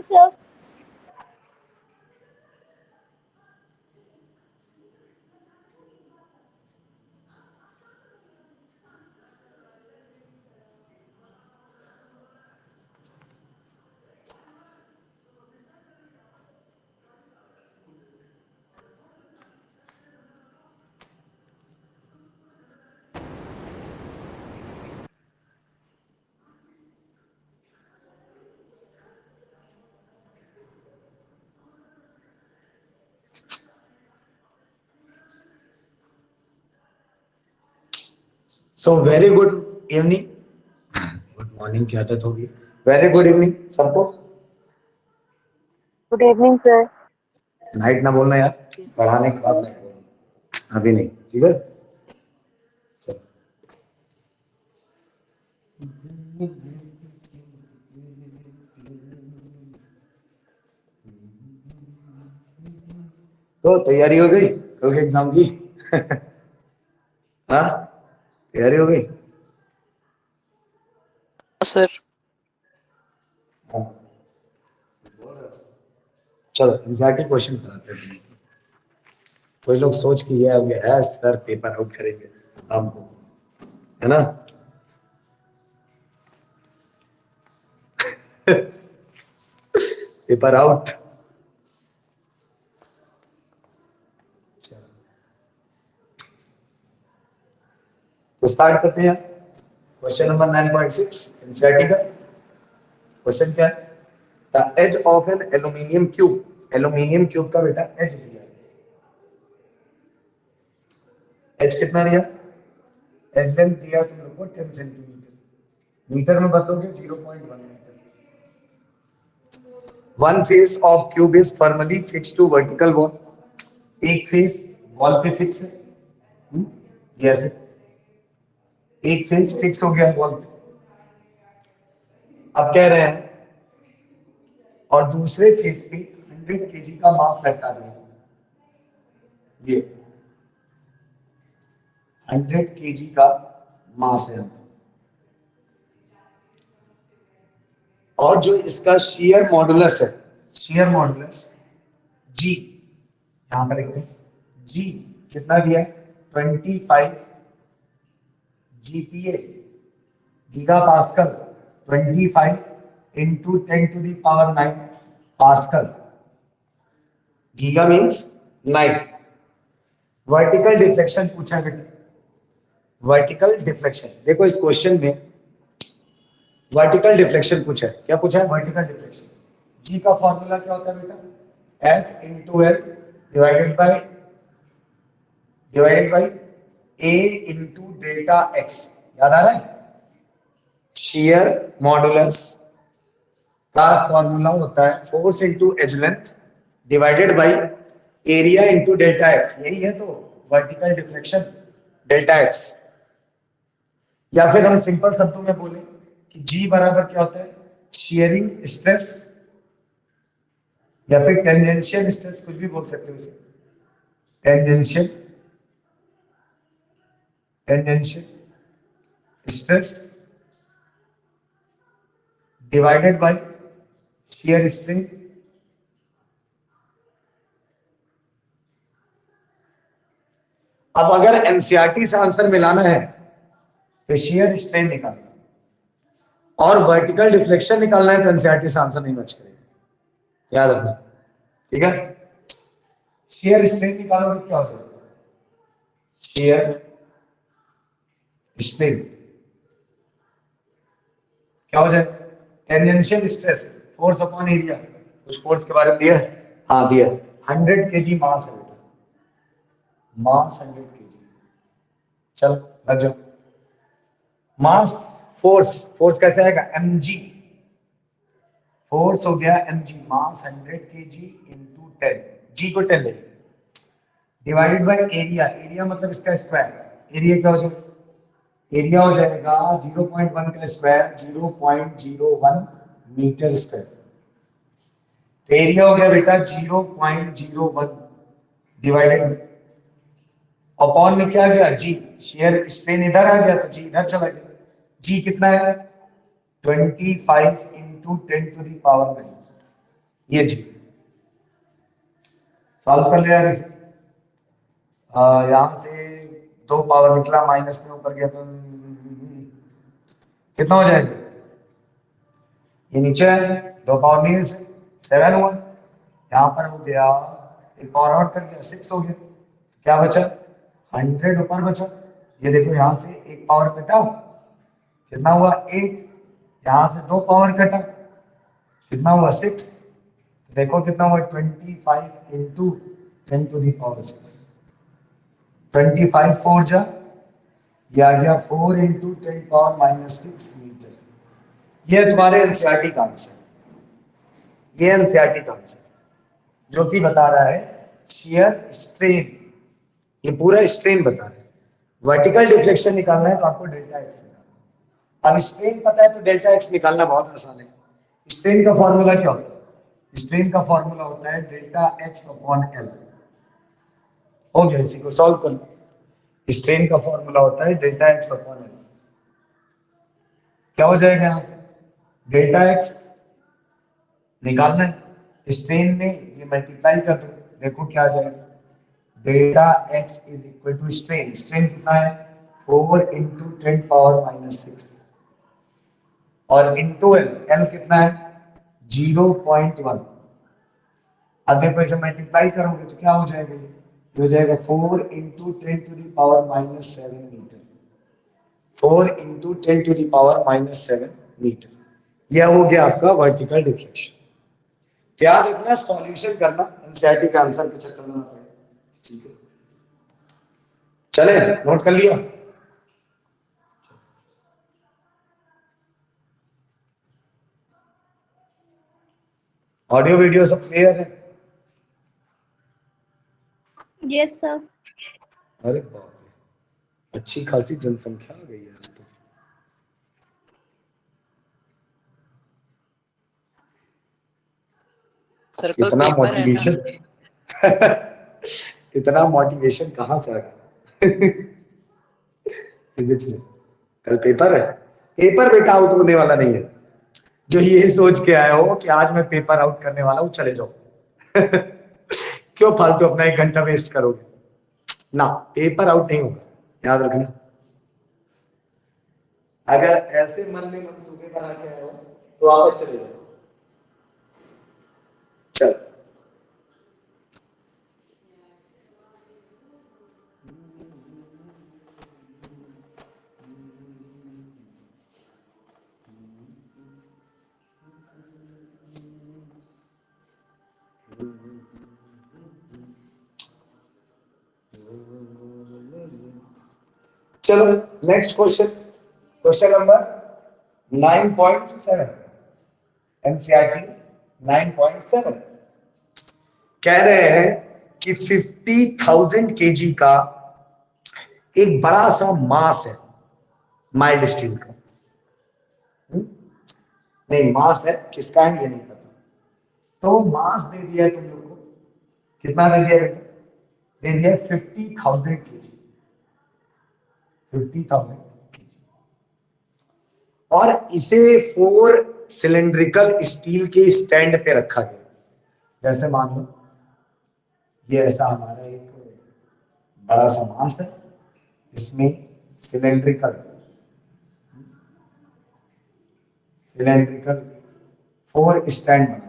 sir. So very good evening, good morning की आदत होगी। वेरी गुड इवनिंग सबको। Good evening, sir. नाइट ना बोलना यार, पढ़ाने के बाद नाइट बोलना, अभी नहीं, ठीक है। चलो। तो तैयारी हो गई कल के एग्जाम की? हाँ, तैयारी हो गई? Sir. हाँ। चलो एनसीईआरटी क्वेश्चन कराते हैं। कोई लोग सोच के ये हो गया है सर पेपर आउट करेंगे हमको, है ना? Paper out. तो स्टार्ट करते हैं। क्वेश्चन नंबर 9.6 एनसीईआरटी का क्वेश्चन क्या है? The edge of an aluminium cube, aluminium cube का बेटा एज दिया है। एज कितना दिया? एज लेंथ दिया तुम लोग को 10 सेंटीमीटर, मीटर में बताओगे 0.1 मीटर। One face of cube is firmly fix to vertical wall, एक फेस वॉल पे फिक्स है। जैसे एक फेस फिक्स हो गया वॉल पे, अब कह रहे हैं और दूसरे फेस पे 100 केजी का मास लटका दिया। ये 100 केजी का मास है, और जो इसका शेयर मॉडुलस है, शेयर मॉडुलस जी, यहां पर लिखते हैं जी कितना दिया है? 25 GPA giga pascal, 25 into 10⁹ pascal. Giga means 9। Vertical deflection पूछा बेटा, वर्टिकल डिफ्लेक्शन देखो इस क्वेश्चन में वर्टिकल डिफ्लेक्शन पूछा है। क्या पूछा है? Vertical deflection. जी का फॉर्मूला क्या होता है बेटा? F into L divided by A into delta x. याद आ रहा है? शेयर मॉडुलस का फॉर्मूला होता है force into edge length divided by area into delta x. यही है तो वर्टिकल डिफ्लेक्शन, डेल्टा एक्स। या फिर हम सिंपल शब्दों में बोले कि जी बराबर क्या होता है? शेयरिंग स्ट्रेस या फिर टेंजेंशियल स्ट्रेस, कुछ भी बोल सकते हो इसे। Tangential tangential stress divided by shear strain. अब अगर एनसीईआरटी से आंसर मिलाना है तो शेयर स्ट्रेन निकालना, और वर्टिकल डिफ्लेक्शन निकालना है तो एनसीईआरटी से आंसर नहीं मैच करेगा, याद रखना, ठीक है। शेयर स्ट्रेन निकालोगे तो क्या हो जाएगा? शेयर स्ट्रेन क्या हो जाएगा? Tangential stress force upon area, कुछ फोर्स के बारे में दिया है? हाँ दिया है। 100 केजी मास है बेटा, मास 100 केजी। चलो लग जाओ। मास फोर्स, फोर्स कैसे आएगा? mg, फोर्स हो गया mg, मास 100 केजी इंटू 10, जी को 10 ले, डिवाइडेड बाय एरिया, एरिया मतलब इसका स्क्वायर। एरिया क्या हो जाएगा? एरिया हो जाएगा 0.1 का स्क्वायर 0.01 मीटर स्क्वायर। तो एरिया हो गया बेटा 0.01 डिवाइडेड अपॉन में क्या आ गया? जी, शेयर स्ट्रेन इधर आ गया तो जी इधर चला गया। जी कितना है? 25 इंटू 10⁹ 9, ये जी सॉल्व कर लिया इसे। यहाँ से 2 पावर निकला, माइनस में ऊपर गया तो कितना हो जाएगा? ये नीचे है, 2 पावर नहीं से 7 हुआ। यहाँ पर हो गया, एक पावर आउट कर दिया 6 हो गया। क्या बचा? 100 ऊपर बचा। ये देखो यहाँ से एक पावर कटा, कितना हुआ? 8। यहाँ से 2 पावर कटा, कितना हुआ? 6। देखो कितना हुआ? 25 इंटू 10⁶। 25 4 जा, ये आ गया 4 इंटू 10⁻⁻6 मीटर। ये तुम्हारे एनसीईआरटी का आंसर। ये एनसीईआरटी का आंसर जो कि बता रहा है शियर स्ट्रेन। ये पूरा स्ट्रेन बता रहा है। वर्टिकल डिफ्लेक्शन निकालना है तो आपको डेल्टा एक्स निकालना है। अब स्ट्रेन पता है तो डेल्टा एक्स निकालना बहुत आसान है। स्ट्रेन का फॉर्मूला क्या होता है? स्ट्रेन का फॉर्मूला होता है डेल्टा एक्स अपॉन एल। हो गया, इसी को सॉल्व कर लो। स्ट्रेन का फॉर्मूला होता है डेल्टा एक्स अपॉन एल। क्या हो जाएगा यहां से? डेल्टा एक्स निकालना है, स्ट्रेन में ये मल्टीप्लाई कर दो, देखो क्या आ जाएगा। Delta x is equal to strain, strain कितना है? 4 इंटू 10⁻⁻6 और इंटू एल, एल कितना है? 0.1। अब देखो इसे मल्टीप्लाई करोगे तो क्या हो जाएगा? ये हो जाएगा 4 इंटू 10⁻⁻7 मीटर। 4 into 10⁻⁻7 metre. यह हो गया आपका वर्टिकल डिफ्लेक्शन। याद रखना, सॉल्यूशन करना, एनसीईआरटी का आंसर के चक्कर में मत पड़ना। ठीक है, चले नोट कर लिया। ऑडियो वीडियो सब क्लियर है? Yes sir. अरे बाप रे, अच्छी खासी जनसंख्या आ गई है आज तो। सर कल इतना पेपर है ना। मोटिवेशन इतना मोटिवेशन कहाँ से आ गया? फिजिक्स में कल पेपर है। पेपर बेटा आउट होने वाला नहीं है। जो ये सोच के आए हो कि आज मैं पेपर आउट करने वाला हूं, चले जाओ। क्यों फालतू अपना 1 घंटा वेस्ट करोगे? ना, पेपर आउट नहीं होगा, याद रखना। अगर ऐसे मन में मंसूबे बना के आए हो तो वापस चले जाओ। चल, चलो next question, question number 9.7, NCERT 9.7 कह रहे हैं कि 50,000 केजी का एक बड़ा सा मास है, माइल्ड स्टील का। नहीं, मास है, किसका है ये नहीं पता। तो मास दे दिया है तुम लोग को, कितना दे दिया बेटा? दे दिया 50,000 केजी। 50,000 और इसे 4 सिलेंड्रिकल स्टील के स्टैंड पे रखा गया। जैसे मान लो ये ऐसा हमारा एक बड़ा सा मास है, इसमें सिलेंड्रिकल सिलेंड्रिकल 4 स्टैंड बना दिए।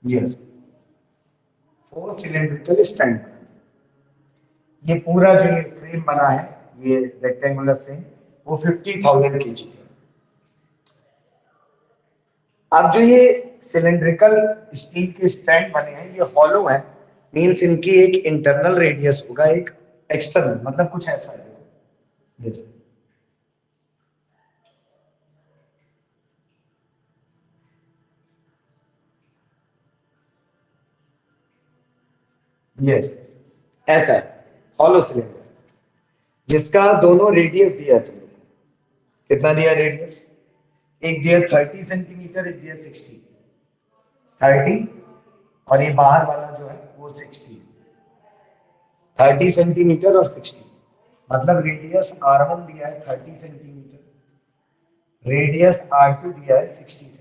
Yes, 4 cylindrical stand. ये पूरा जो ये फ्रेम बना है, ये रेक्टेंगुलर फ्रेम, वो 50,000 केजी है। अब जो ये सिलेंड्रिकल स्टील के स्टैंड बने हैं, ये हॉलो है, मींस इनकी एक इंटरनल रेडियस होगा, एक एक्सटर्नल, मतलब कुछ ऐसा है। यस, यस, ऐसा है हॉलो सिलेंडर, जिसका दोनों रेडियस दिया है तुमको। कितना दिया रेडियस? एक दिया 30 सेंटीमीटर, एक दिया 60। 30 और ये बाहर वाला जो है वो 60। 30 सेंटीमीटर और 60। मतलब रेडियस R1 दिया है 30 सेंटीमीटर, रेडियस R2 दिया है 60 सेंटीमीटर,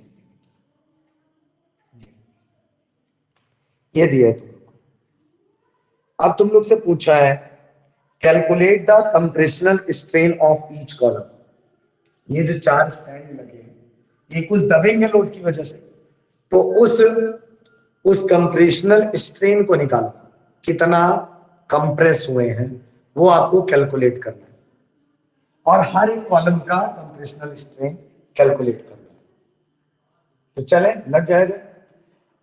ये दिया है तुम लोग को। अब तुम लोग से पूछा है calculate the compressional strain of each column. ये जो चार स्टैंड लगे हैं ये कुछ दबेंगे लोड की वजह से, तो उस कंप्रेशनल स्ट्रेन को निकालो, कितना कंप्रेस हुए हैं वो आपको कैलकुलेट करना है, और हर एक कॉलम का कंप्रेशनल स्ट्रेन कैलकुलेट करना है। तो चले लग जाएगा।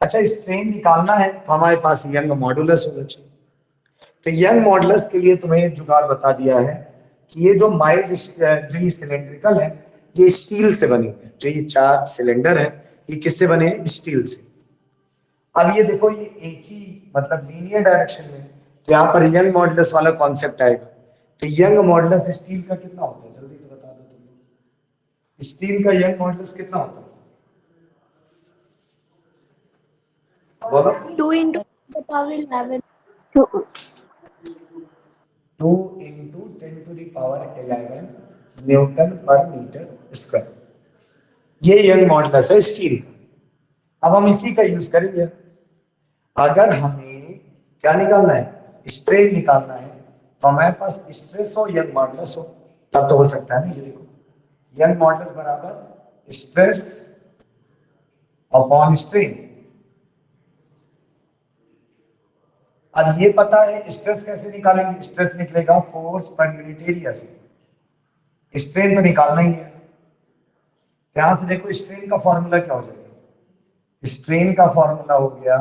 अच्छा, स्ट्रेन निकालना है तो हमारे पास यंग मॉडुलस होना चाहिए। तो यंग मॉडुलस के लिए तुम्हें जुगाड़ बता दिया है कि ये जो माइल्ड जो ये सिलेंड्रिकल है ये स्टील से बने हुए हैं, जो ये चार सिलेंडर है ये किससे बने हैं? स्टील से। अब ये देखो ये एक ही मतलब लीनियर डायरेक्शन में, तो यहाँ पर यंग मॉडुलस वाला कॉन्सेप्ट आएगा। तो यंग मॉडुलस स्टील का कितना होता है जल्दी से बता दो तुम। स्टील का यंग मॉडुलस कितना होता है बोलो। 2 × 10⁻11 2 × 10⁻11 न्यूटन पर मीटर स्क्वायर, ये यंग मॉडुलस है स्टील का। अब हम इसी का यूज करेंगे। अगर हमें क्या निकालना है? स्ट्रेन निकालना है, तो हमारे पास स्ट्रेस हो यंग मॉडुलस हो तब तो हो सकता है ना। ये देखो यंग मॉडुलस बराबर स्ट्रेस अपॉन स्ट्रेन। अब ये पता है स्ट्रेस कैसे निकालेंगे? स्ट्रेस निकलेगा फोर्स पर यूनिट एरिया से, स्ट्रेन तो निकालना ही है। ध्यान से देखो स्ट्रेन का फॉर्मूला क्या हो जाएगा? स्ट्रेन का फॉर्मूला हो गया,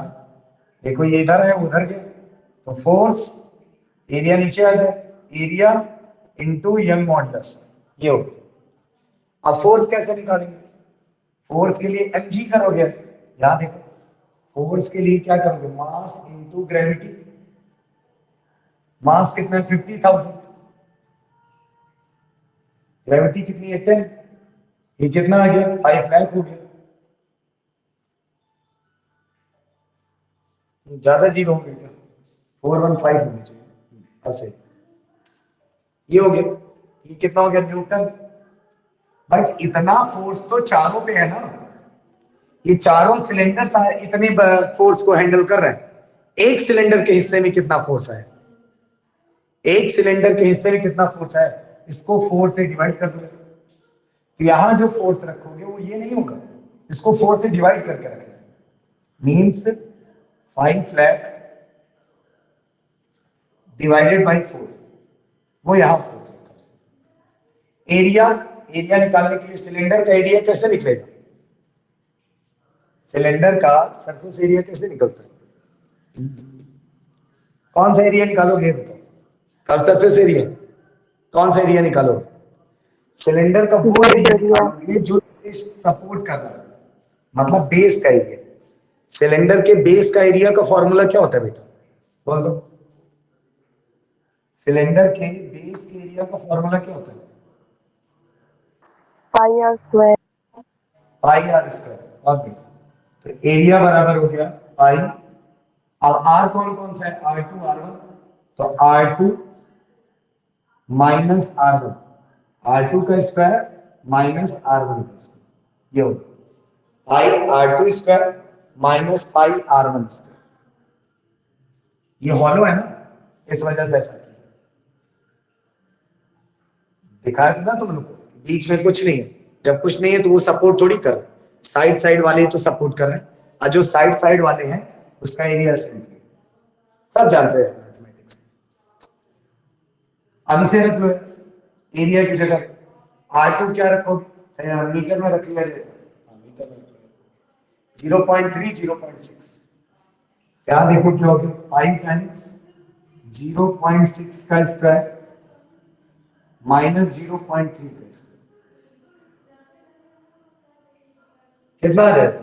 देखो ये इधर है उधर गया, तो फोर्स एरिया नीचे आ गया, एरिया इंटू यंग मॉडुलस, ये हो गया। अब फोर्स कैसे निकालेंगे? फोर्स के लिए mg करोगे, यहां देखो फोर्स के लिए क्या करोगे? Mass into gravity. मास कितना है? 50,000, ग्रेविटी कितनी है? 10, ये कितना आ गया? 5 लाख हो गया। ज्यादा जीरो हो गया क्या? 415 होनी चाहिए। अच्छा ये हो गया, ये कितना हो गया? न्यूटन। भाई इतना फोर्स तो चारों पे है ना, ये चारों सिलेंडर इतने फोर्स को हैंडल कर रहे हैं। एक सिलेंडर के हिस्से में कितना फोर्स है? एक सिलेंडर के हिस्से में कितना फोर्स है? इसको 4 से डिवाइड कर दो। तो यहां जो फोर्स रखोगे वो ये नहीं होगा, इसको 4 से डिवाइड करके रखना। मीन्स 5 लाख डिवाइडेड बाई 4, वो यहां फोर्स है। एरिया, एरिया निकालने के लिए सिलेंडर का एरिया कैसे निकलेगा? सिलेंडर का सरफेस एरिया कैसे निकलता है? कौन सा एरिया निकालोगे बताओ? कर सरफेस एरिया, कौन सा एरिया निकालोगे? सिलेंडर का वो एरिया निकालोगे जो सपोर्ट कर रहा है, मतलब बेस का एरिया। सिलेंडर के बेस का एरिया का फॉर्मूला क्या होता है बेटा? बोल दो। सिलेंडर के बेस के एरिया का फॉर्मूला क्या होता है? πr²। Pi r square. Okay, तो एरिया बराबर हो गया पाई। अब आर कौन कौन सा है? R2 R1, तो R2 माइनस R1, R2 का स्क्वायर माइनस R1 का स्क्वायर, ये होगा पाई R2 square minus pi R1 square. ये हॉलो है ना, इस वजह से ऐसा किया। दिखाया था ना तुम लोग को, बीच में कुछ नहीं है। जब कुछ नहीं है तो वो सपोर्ट थोड़ी कर रहे हैं, साइड साइड वाले तो सपोर्ट कर रहे हैं, और जो साइड साइड वाले हैं उसका एरिया सेम। सब जानते हैं मैथमेटिक्स। अब इसे रख लो एरिया की जगह R2 क्या रखोगे? मीटर में रख लिया जाएगा, मीटर में 0.3 0.6। क्या देखो क्या हो गया? 5 टाइम्स 0.6 का स्क्वायर माइनस 0.3 का स्क्वायर, कितना आ जाएगा?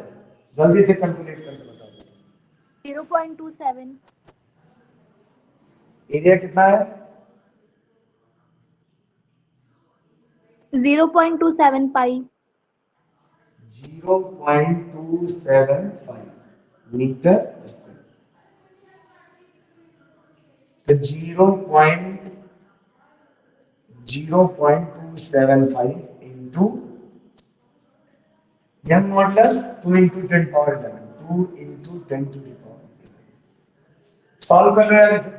जल्दी से कैलकुलेट करके बता दो। 0.27। एरिया कितना है? 0.27 π। 0.275 मीटर स्क्वायर। तो 0.275 into young modulus 2 into 10 power 11, 2 into 10 to the power 11. Solve कर लो यार इसे।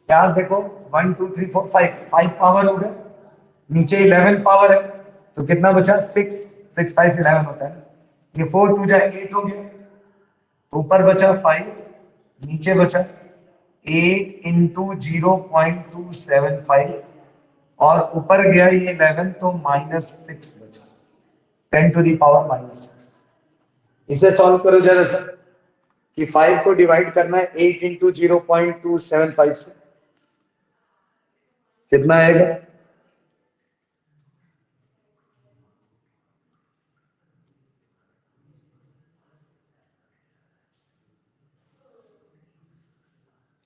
यार देखो 1 2 3 4 5 पावर हो गए, नीचे 11 पावर है, तो कितना बचा 6, 6 5 11 होता है। ये 4 2 जा 8 हो गया, ऊपर बचा 5, नीचे बचा 8 इंटू 0.275 और ऊपर गया ये 11, तो -6 बचा, 10 टू दी पावर -6। इसे सॉल्व करो जरा सर, कि 5 को डिवाइड करना है 8 इंटू 0.275 से, कितना आएगा?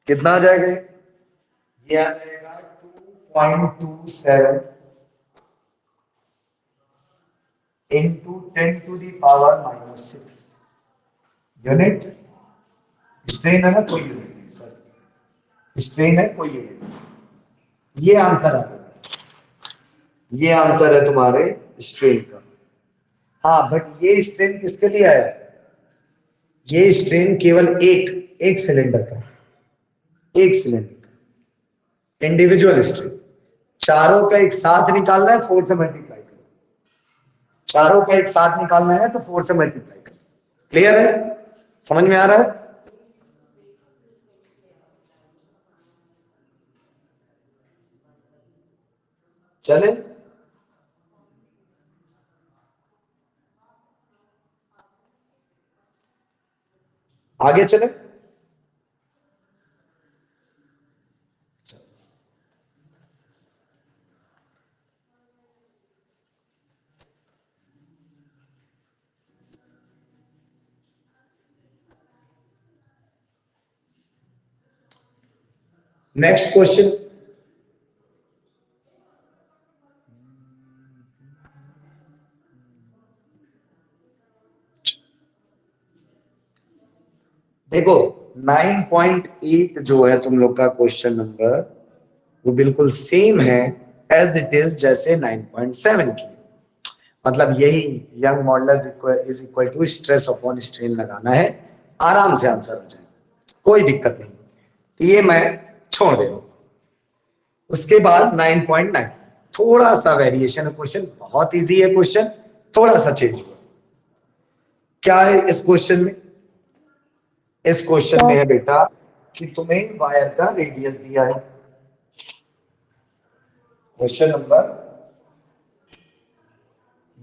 कितना आ जाएगा? ये आ जाएगा 2.27 into 10 to the power -6 unit. Strain है ना, कोई यूनिट नहीं सर, स्ट्रेन है कोई यूनिट नहीं। ये आंसर आ गया, ये आंसर है तुम्हारे स्ट्रेन का। हाँ बट ये स्ट्रेन किसके लिए आया? ये स्ट्रेन केवल एक सिलेंडर का, एक सिलेंडर का इंडिविजुअल स्ट्रेन। चारों का एक साथ निकालना है, 4 से मल्टीप्लाई करो। चारों का एक साथ निकालना है तो 4 से मल्टीप्लाई करो। क्लियर है? समझ में आ रहा है? चले आगे चले। नेक्स्ट क्वेश्चन, देखो 9.8 जो है तुम लोग का क्वेश्चन नंबर, वो बिल्कुल सेम है एज इट इज जैसे 9.7 की। मतलब यही Young modulus is equal to stress upon strain लगाना है, आराम से आंसर हो जाए, कोई दिक्कत नहीं। तो ये मैं छोड़ दे रहा हूं। उसके बाद 9.9 थोड़ा सा वेरिएशन है क्वेश्चन, बहुत इजी है क्वेश्चन, थोड़ा सा चेंज हुआ। क्या है इस क्वेश्चन में? इस क्वेश्चन में है बेटा कि तुम्हें वायर का रेडियस दिया है। क्वेश्चन नंबर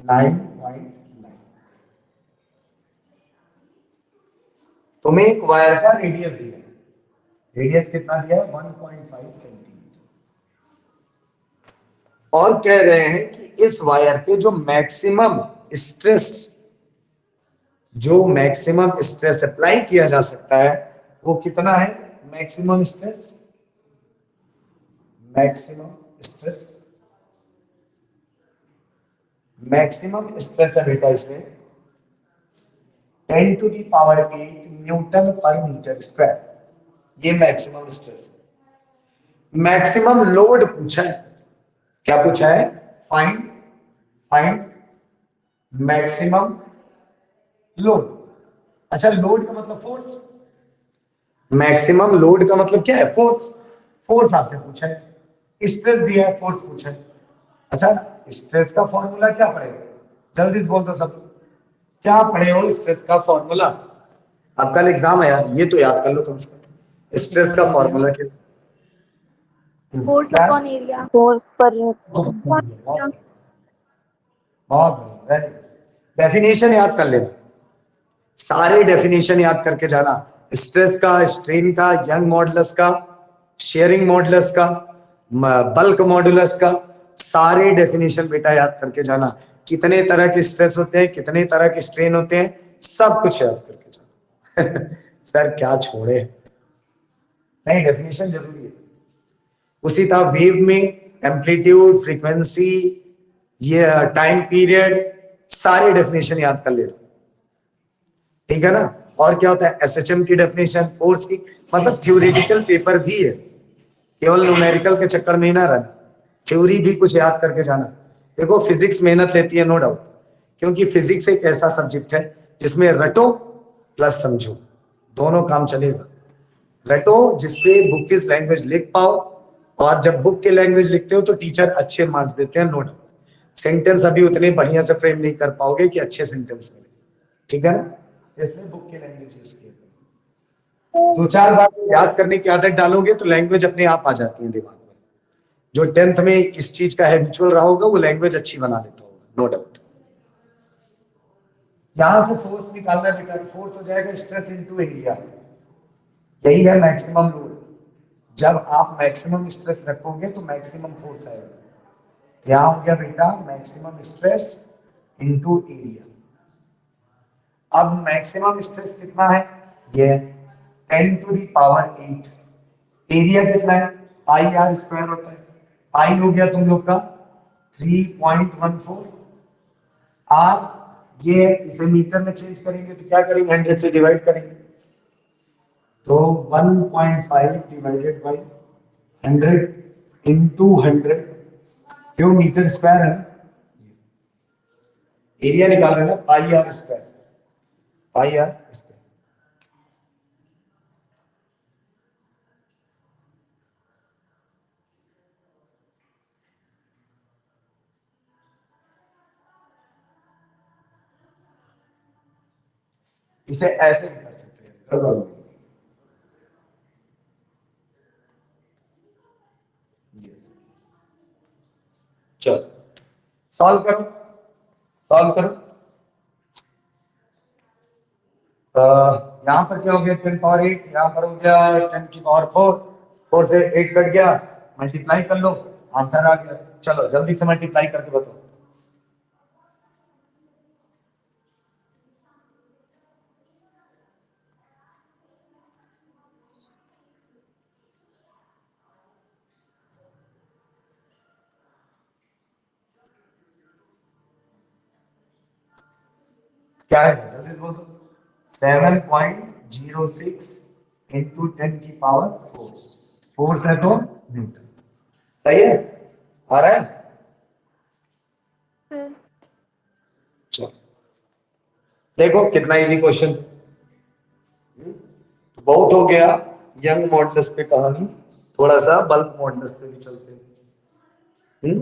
9.9, तुम्हें एक वायर का रेडियस दिया है। रेडियस कितना दिया है? 1.5 सेंटीमीटर। और कह रहे हैं कि इस वायर पे जो मैक्सिमम स्ट्रेस अप्लाई किया जा सकता है वो कितना है? मैक्सिमम स्ट्रेस, मैक्सिमम स्ट्रेस है बेटा इसमें 10 टू दी पावर 8 न्यूटन पर मीटर स्क्वायर। ये मैक्सिमम स्ट्रेस है। मैक्सिमम लोड पूछा है। क्या पूछा है? Find maximum load. अच्छा, लोड का मतलब फोर्स, मैक्सिमम लोड का मतलब क्या है? फोर्स। फोर्स आपसे पूछा है, स्ट्रेस दिया है, फोर्स पूछा है। अच्छा, स्ट्रेस का फॉर्मूला क्या पड़ेगा? जल्दी से बोल दो सब, क्या पढ़े हो स्ट्रेस का फॉर्मूला? अब कल एग्जाम है यार, ये तो याद कर लो तुम। स्ट्रेस का फॉर्मूला क्या? Force upon area. फोर्स पर बहुत डेफिनेशन याद कर लेना, सारे डेफिनेशन याद करके जाना। स्ट्रेस का, स्ट्रेन का, यंग मॉडुलस का, शेयरिंग मॉडुलस का, बल्क मॉडुलस का, सारे डेफिनेशन बेटा याद करके जाना। कितने तरह के स्ट्रेस होते हैं, कितने तरह के स्ट्रेन होते हैं, सब कुछ याद करके जाना। सर क्या छोड़े, नहीं डेफिनेशन जरूरी है। उसी तरह वेव में एम्पलीट्यूड, फ्रीक्वेंसी, ये टाइम पीरियड, सारे डेफिनेशन याद कर लेना, ठीक है ना। और क्या होता है? एसएचएम की डेफिनेशन, फोर्स की, मतलब थ्योरेटिकल पेपर भी है, केवल न्यूमेरिकल के चक्कर में ही ना रहना। थ्योरी भी कुछ याद करके जाना। देखो फिजिक्स मेहनत लेती है नो डाउट, क्योंकि फिजिक्स एक ऐसा सब्जेक्ट है जिसमें रटो प्लस समझो, दोनों काम चलेगा। रटो जिससे बुक की लैंग्वेज लिख पाओ, और जब बुक की लैंग्वेज लिखते हो तो टीचर अच्छे मार्क्स देते हैं नो डाउट। सेंटेंस अभी उतने बढ़िया से फ्रेम नहीं कर पाओगे कि अच्छे सेंटेंस मिले, ठीक है ना, इसलिए बुक की लैंग्वेज यूज किया। दो चार बार याद करने की आदत डालोगे तो लैंग्वेज अपने आप आ जाती है दिमाग में। जो 10th में इस चीज का हैबिचुअल रहा होगा वो लैंग्वेज अच्छी बना लेता होगा नो डाउट। यहां से फोर्स निकालना बेटा, फोर्स हो जाएगा स्ट्रेस इनटू एरिया, यही है मैक्सिमम लोड। जब आप मैक्सिमम स्ट्रेस रखोगे तो मैक्सिमम फोर्स आएगा। यहां हो गया बेटा मैक्सिमम स्ट्रेस इनटू एरिया। अब मैक्सिमम स्ट्रेस कितना है, ये 10⁸ एरिया कितना है, पाई आर स्क्वायर होता है। पाई हो गया तुम लोग का 3.14 आर, ये इसे मीटर में चेंज करेंगे तो क्या करेंगे, 100 से डिवाइड करेंगे, तो 1.5 डिवाइडेड बाई 100 इंटू 100, क्यों मीटर स्क्वायर है, एरिया निकाल रहे हैं ना, pi r square, pi r square. इसे ऐसे भी कर सकते हैं, चलो सॉल्व करो, सॉल्व करो। यहां पर क्या हो गया 10⁸, यहां पर हो गया 10⁴, 4 से 8 कट गया, मल्टीप्लाई कर लो, आंसर आ गया। चलो जल्दी से मल्टीप्लाई करके बताओ। क्या है जल्दी से बोल दो, 7.06 इंटू 10⁴, फोर्स है तो न्यूटन, सही है, आ रहा है। चलो देखो कितना इजी क्वेश्चन, बहुत हो गया यंग मॉडल्स पे कहानी, थोड़ा सा बल्क मॉडल्स पे भी चलते हैं।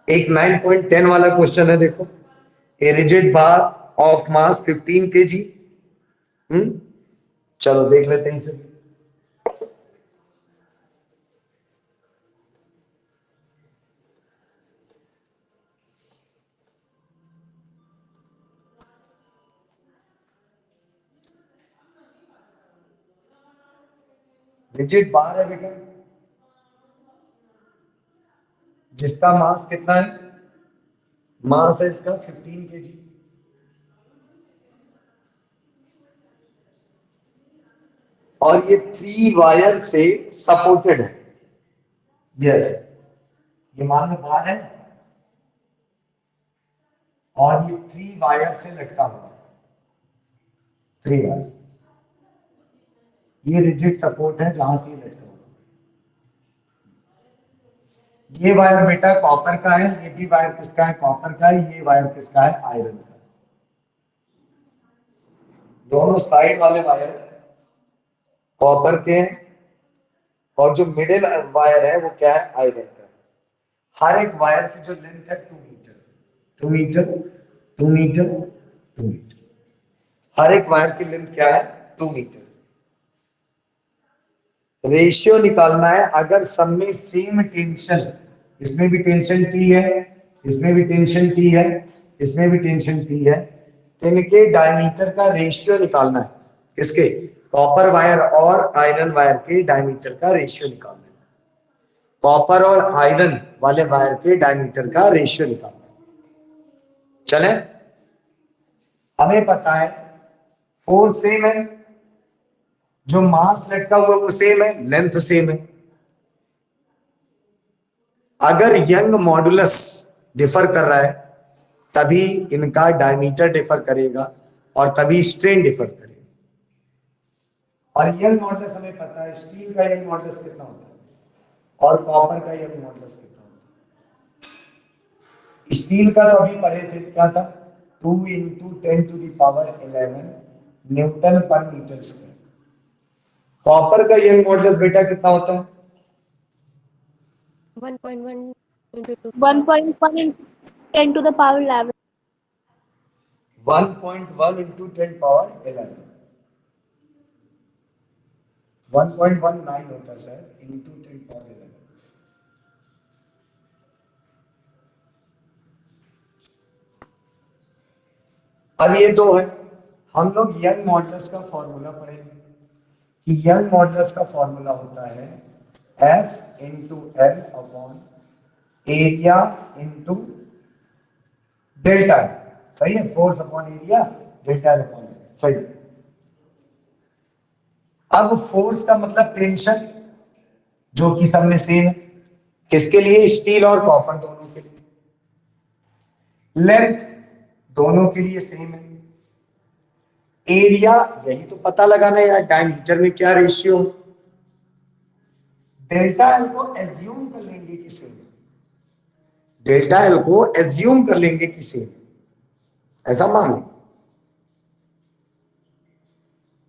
एक 9.10 वाला क्वेश्चन है, देखो a rigid bar of mass 15 kg। चलो देख लेते हैं इसे। रिजिड बार है बेटा, जिसका मास कितना है, मास है इसका 15 kg, और ये 3 वायर से सपोर्टेड है। यस, ये मान लो बार है और ये 3 वायर से लटका हुआ है, 3 वायर, ये रिजिड सपोर्ट है जहां से ये लटका हुआ है। ये वायर बेटा कॉपर का है, ये भी वायर किसका है, कॉपर का है, ये वायर किसका है, आयरन का। दोनों साइड वाले वायर कॉपर के हैं, और जो मिडिल वायर है वो क्या है, आयरन का। हर एक वायर की जो लेंथ है 2 मीटर, 2 मीटर, 2 मीटर, 2 मीटर, हर एक वायर की लेंथ क्या है, 2 मीटर। रेशियो निकालना है, अगर सब में सेम टेंशन, इसमें भी टेंशन टी है, इसमें भी टेंशन टी है, इसमें भी टेंशन टी है, तो इनके डायमीटर का रेशियो निकालना है। किसके, कॉपर वायर और आयरन वायर के डायमीटर का रेशियो निकालना है। कॉपर और आयरन वाले वायर के डायमीटर का रेशियो निकालना है। चले, हमें पता है फोर्स सेम है, जो मास लटका हुआ वो सेम है, लेंथ सेम है। अगर यंग मॉडुलस डिफर कर रहा है तभी इनका डायमीटर डिफर करेगा, और तभी स्ट्रेन डिफर करेगा। और यंग मॉडुलस हमें पता है, स्टील का यंग मॉडुलस कितना होता है और कॉपर का यंग मॉडुलस कितना होता है। स्टील का तो अभी पढ़े थे, क्या था, 2 × 10⁻11 न्यूटन पर मीटर स्क्वायर। कॉपर का यंग मॉडुलस बेटा कितना होता है? 1.1 1.1 into 10 to the power 11. 1.1 × 10⁻11 1.19 होता है सर, इंटू 10⁻11। अब ये दो है, हम लोग यंग मॉडुलस का फॉर्मूला पढ़ेंगे कि यंग मॉडुलस का फॉर्मूला होता है F into L upon area into delta. सही है, force upon area delta upon, सही। अब फोर्स का मतलब टेंशन, जो कि सब में सेम है, किसके लिए, स्टील और कॉपर दोनों के लिए। लेंथ दोनों के लिए सेम है। एरिया यही तो पता लगाना है यार, डायमीटर में क्या रेशियो। डेल्टा एल को एज्यूम कर लेंगे कि सेम, डेल्टा एल को एज्यूम कर लेंगे कि सेम, ऐसा मान लें।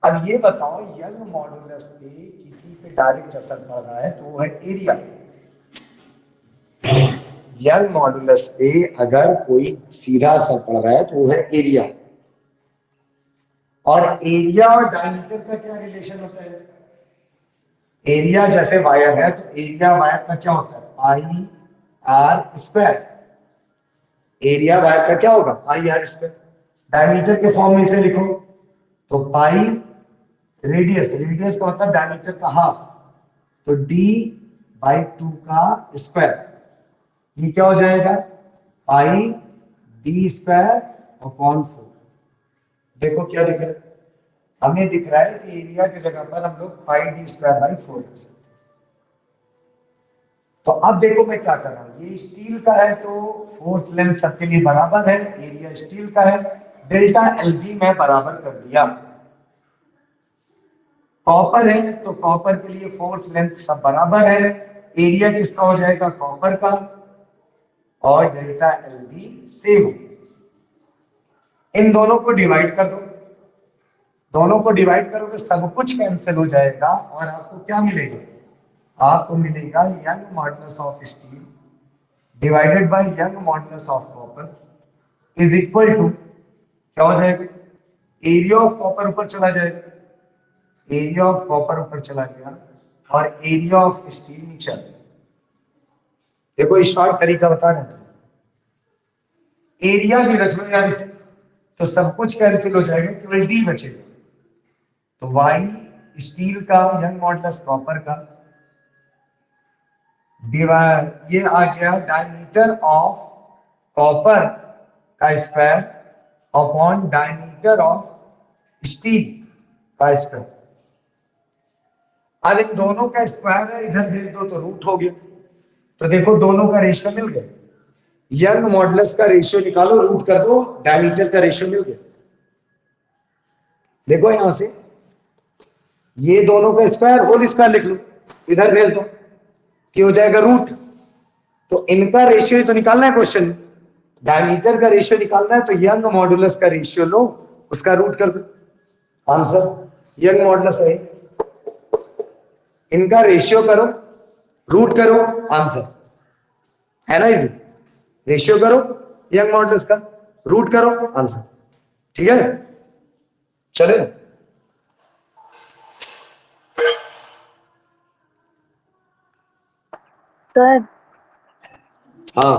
अब ये बताओ, यंग मॉडुलस पे किसी पे डायरेक्ट असर पड़ रहा है तो वो है एरिया। यंग मॉडुलस पे अगर कोई सीधा असर पड़ रहा है तो वो है एरिया। और एरिया और डायमीटर का क्या रिलेशन होता है? एरिया जैसे वायर है तो एरिया वायर का क्या होता है, पाई आर स्क्वायर। एरिया वायर का क्या होगा, पाई आर स्क्वायर। डायमीटर के फॉर्म में इसे लिखो तो पाई रेडियस, रेडियस का मतलब डायमीटर का हाफ, तो d/2 का स्क्वायर। ये क्या हो जाएगा, पाई d² अपॉन 4। देखो क्या दिख रहा है, हमें दिख रहा है कि एरिया की जगह पर हम लोग पाई d²/4 लिख सकते हैं। तो अब देखो मैं क्या कर रहा हूं, ये स्टील का है तो फोर्स लेंथ सबके लिए बराबर है, एरिया स्टील का है, डेल्टा एल भी मैं बराबर कर दिया। कॉपर है तो कॉपर के लिए फोर्स लेंथ सब बराबर है, एरिया किसका हो जाएगा, कॉपर का, और डेल्टा एल भी सेम है। इन दोनों को डिवाइड कर दो, दोनों को डिवाइड करोगे सब कुछ कैंसिल हो जाएगा और आपको क्या मिलेगा, आपको मिलेगा Young modulus of steel divided by Young modulus of copper is equal to, क्या हो जाएगा, एरिया ऑफ कॉपर ऊपर चला जाएगा, एरिया ऑफ कॉपर ऊपर चला गया और एरिया ऑफ स्टील नीचे आ गया। देखो शॉर्ट तरीका बता रहे हैं, एरिया भी रख लो यार इसे, तो सब कुछ कैंसिल हो जाएगा, केवल डी बचेगा। तो वाई स्टील का यंग मॉडुलस कॉपर का डिवाइड, ये आ गया डायमीटर ऑफ कॉपर का square upon diameter of steel का स्क्वायर। अब इन दोनों का स्क्वायर है, इधर भेज दो तो रूट हो गया, तो देखो दोनों का रेशियो मिल गया। यंग मॉडुलस का रेशियो निकालो, रूट कर दो, डायमीटर का रेशियो मिल गया। देखो यहां से ये दोनों का स्क्वायर होल स्क्वायर लिख लो, इधर भेज दो कि हो जाएगा रूट। तो इनका रेशियो तो निकालना है क्वेश्चन, डायमीटर का रेशियो निकालना है, तो यंग मॉडुलस का रेशियो लो, उसका रूट कर दो, आंसर यंग मॉडुलस है। इनका रेशियो करो, रूट करो, आंसर है ना, इजी। रेशियो करो यंग मॉडुलस का, रूट करो, आंसर। ठीक है, चले। सर हाँ,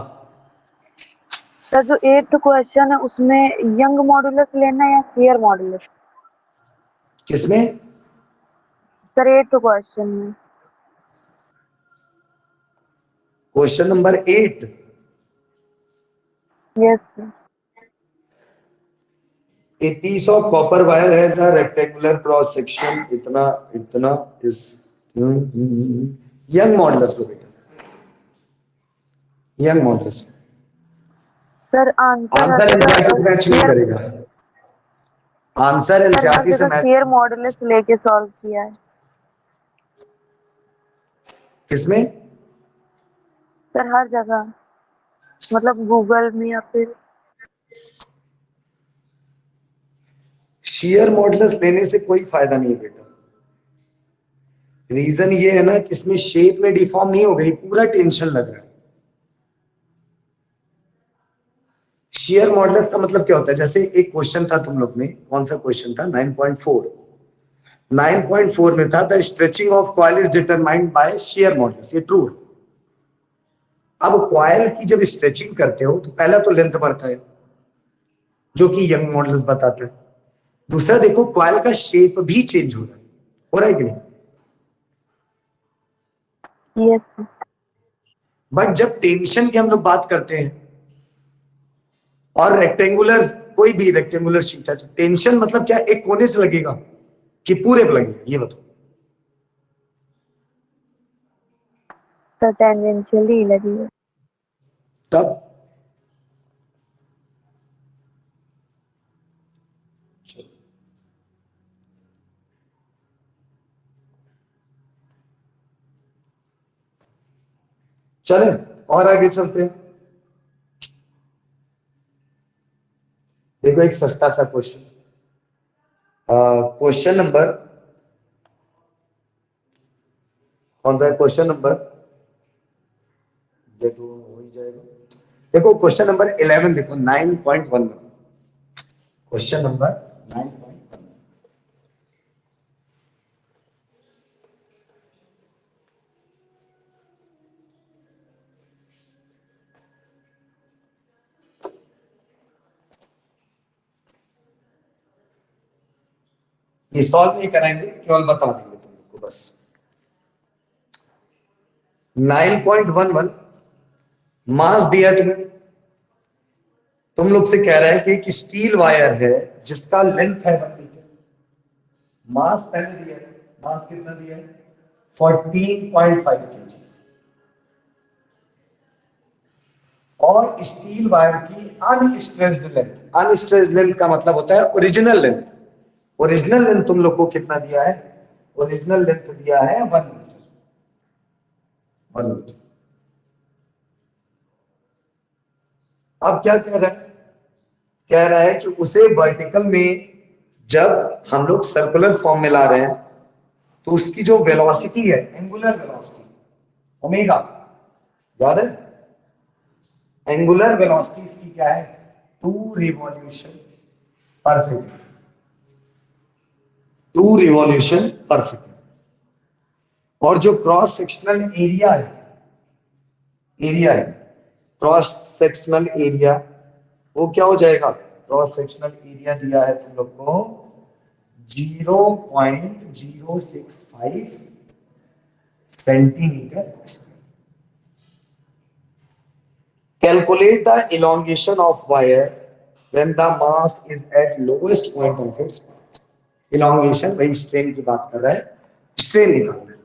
सर जो 8th क्वेश्चन है उसमें यंग मॉडुलस लेना है या शेयर मॉडुलस? किसमें? सर 8th क्वेश्चन में। Question number 8। Yes sir. A piece of copper wire has a rectangular cross section, इतना इतना is young modulus लो बेटा, young modulus। Sir answer answer in bracket में choose करेगा, आंसर सर हर NCERT से जगह match share modulus लेके solve किया है। किसमें? सर हर जगह, मतलब गूगल में या फिर शेयर मॉडुलस लेने से कोई फायदा नहीं है बेटा। रीजन ये है ना कि इसमें शेप में डिफॉर्म नहीं हो गई, पूरा टेंशन लग रहा है। शेयर मॉडुलस का मतलब क्या होता है? जैसे एक क्वेश्चन था तुम लोग में, कौन सा क्वेश्चन था? 9.4। 9.4 में था the stretching of coil is determined by share modulus, ये ट्रू है। अब कॉइल की जब स्ट्रेचिंग करते हो तो पहला तो लेंथ बढ़ता है, जो कि यंग मॉडुलस बताते हैं। दूसरा देखो कॉइल का शेप भी चेंज हो रहा है कि नहीं? Yes sir. बट जब टेंशन की हम लोग बात करते हैं और रेक्टेंगुलर, कोई भी रेक्टेंगुलर शीट है, तो टेंशन मतलब क्या, एक कोने से लगेगा कि पूरे पे लगेगा, ये बताओ। सर टेंजेंशियली लगी है। तब चले और आगे चलते हैं। देखो एक सस्ता सा क्वेश्चन, क्वेश्चन नंबर कौन सा है? क्वेश्चन नंबर, ये तो हो ही जाएगा। देखो क्वेश्चन नंबर 11, देखो 9.1, क्वेश्चन नंबर 9.1। ये सॉल्व नहीं कराएंगे, केवल बता देंगे तुम लोग को बस। 9.11 मास दिया तुम्हें, तुम लोग से कह रहा है कि एक स्टील वायर है जिसका लेंथ है 1 मीटर, मास पहले दिया है, मास कितना दिया है? 14.5 kg। और स्टील वायर की अनस्ट्रेस्ड लेंथ, अनस्ट्रेस्ड लेंथ का मतलब होता है ओरिजिनल लेंथ। ओरिजिनल लेंथ तुम लोग को कितना दिया है? ओरिजिनल लेंथ दिया है 1 मीटर, 1 मीटर। अब क्या कह रहा है? कह रहा है कि उसे वर्टिकल में जब हम लोग सर्कुलर फॉर्म में ला रहे हैं तो उसकी जो वेलोसिटी है, एंगुलर वेलोसिटी, ओमेगा, याद है? एंगुलर वेलोसिटी इसकी क्या है? 2 रिवॉल्यूशन पर सेकेंड, 2 रिवॉल्यूशन पर सेकेंड। और जो क्रॉस सेक्शनल एरिया है, एरिया है, क्रॉस सेक्शनल एरिया, वो क्या हो जाएगा? क्रॉस सेक्शनल एरिया दिया है तुम लोग को 0.065 centimetre. Calculate the elongation of wire when the mass is at lowest point of its path. Elongation, वही स्ट्रेन की बात कर रहा है, स्ट्रेन निकालना है।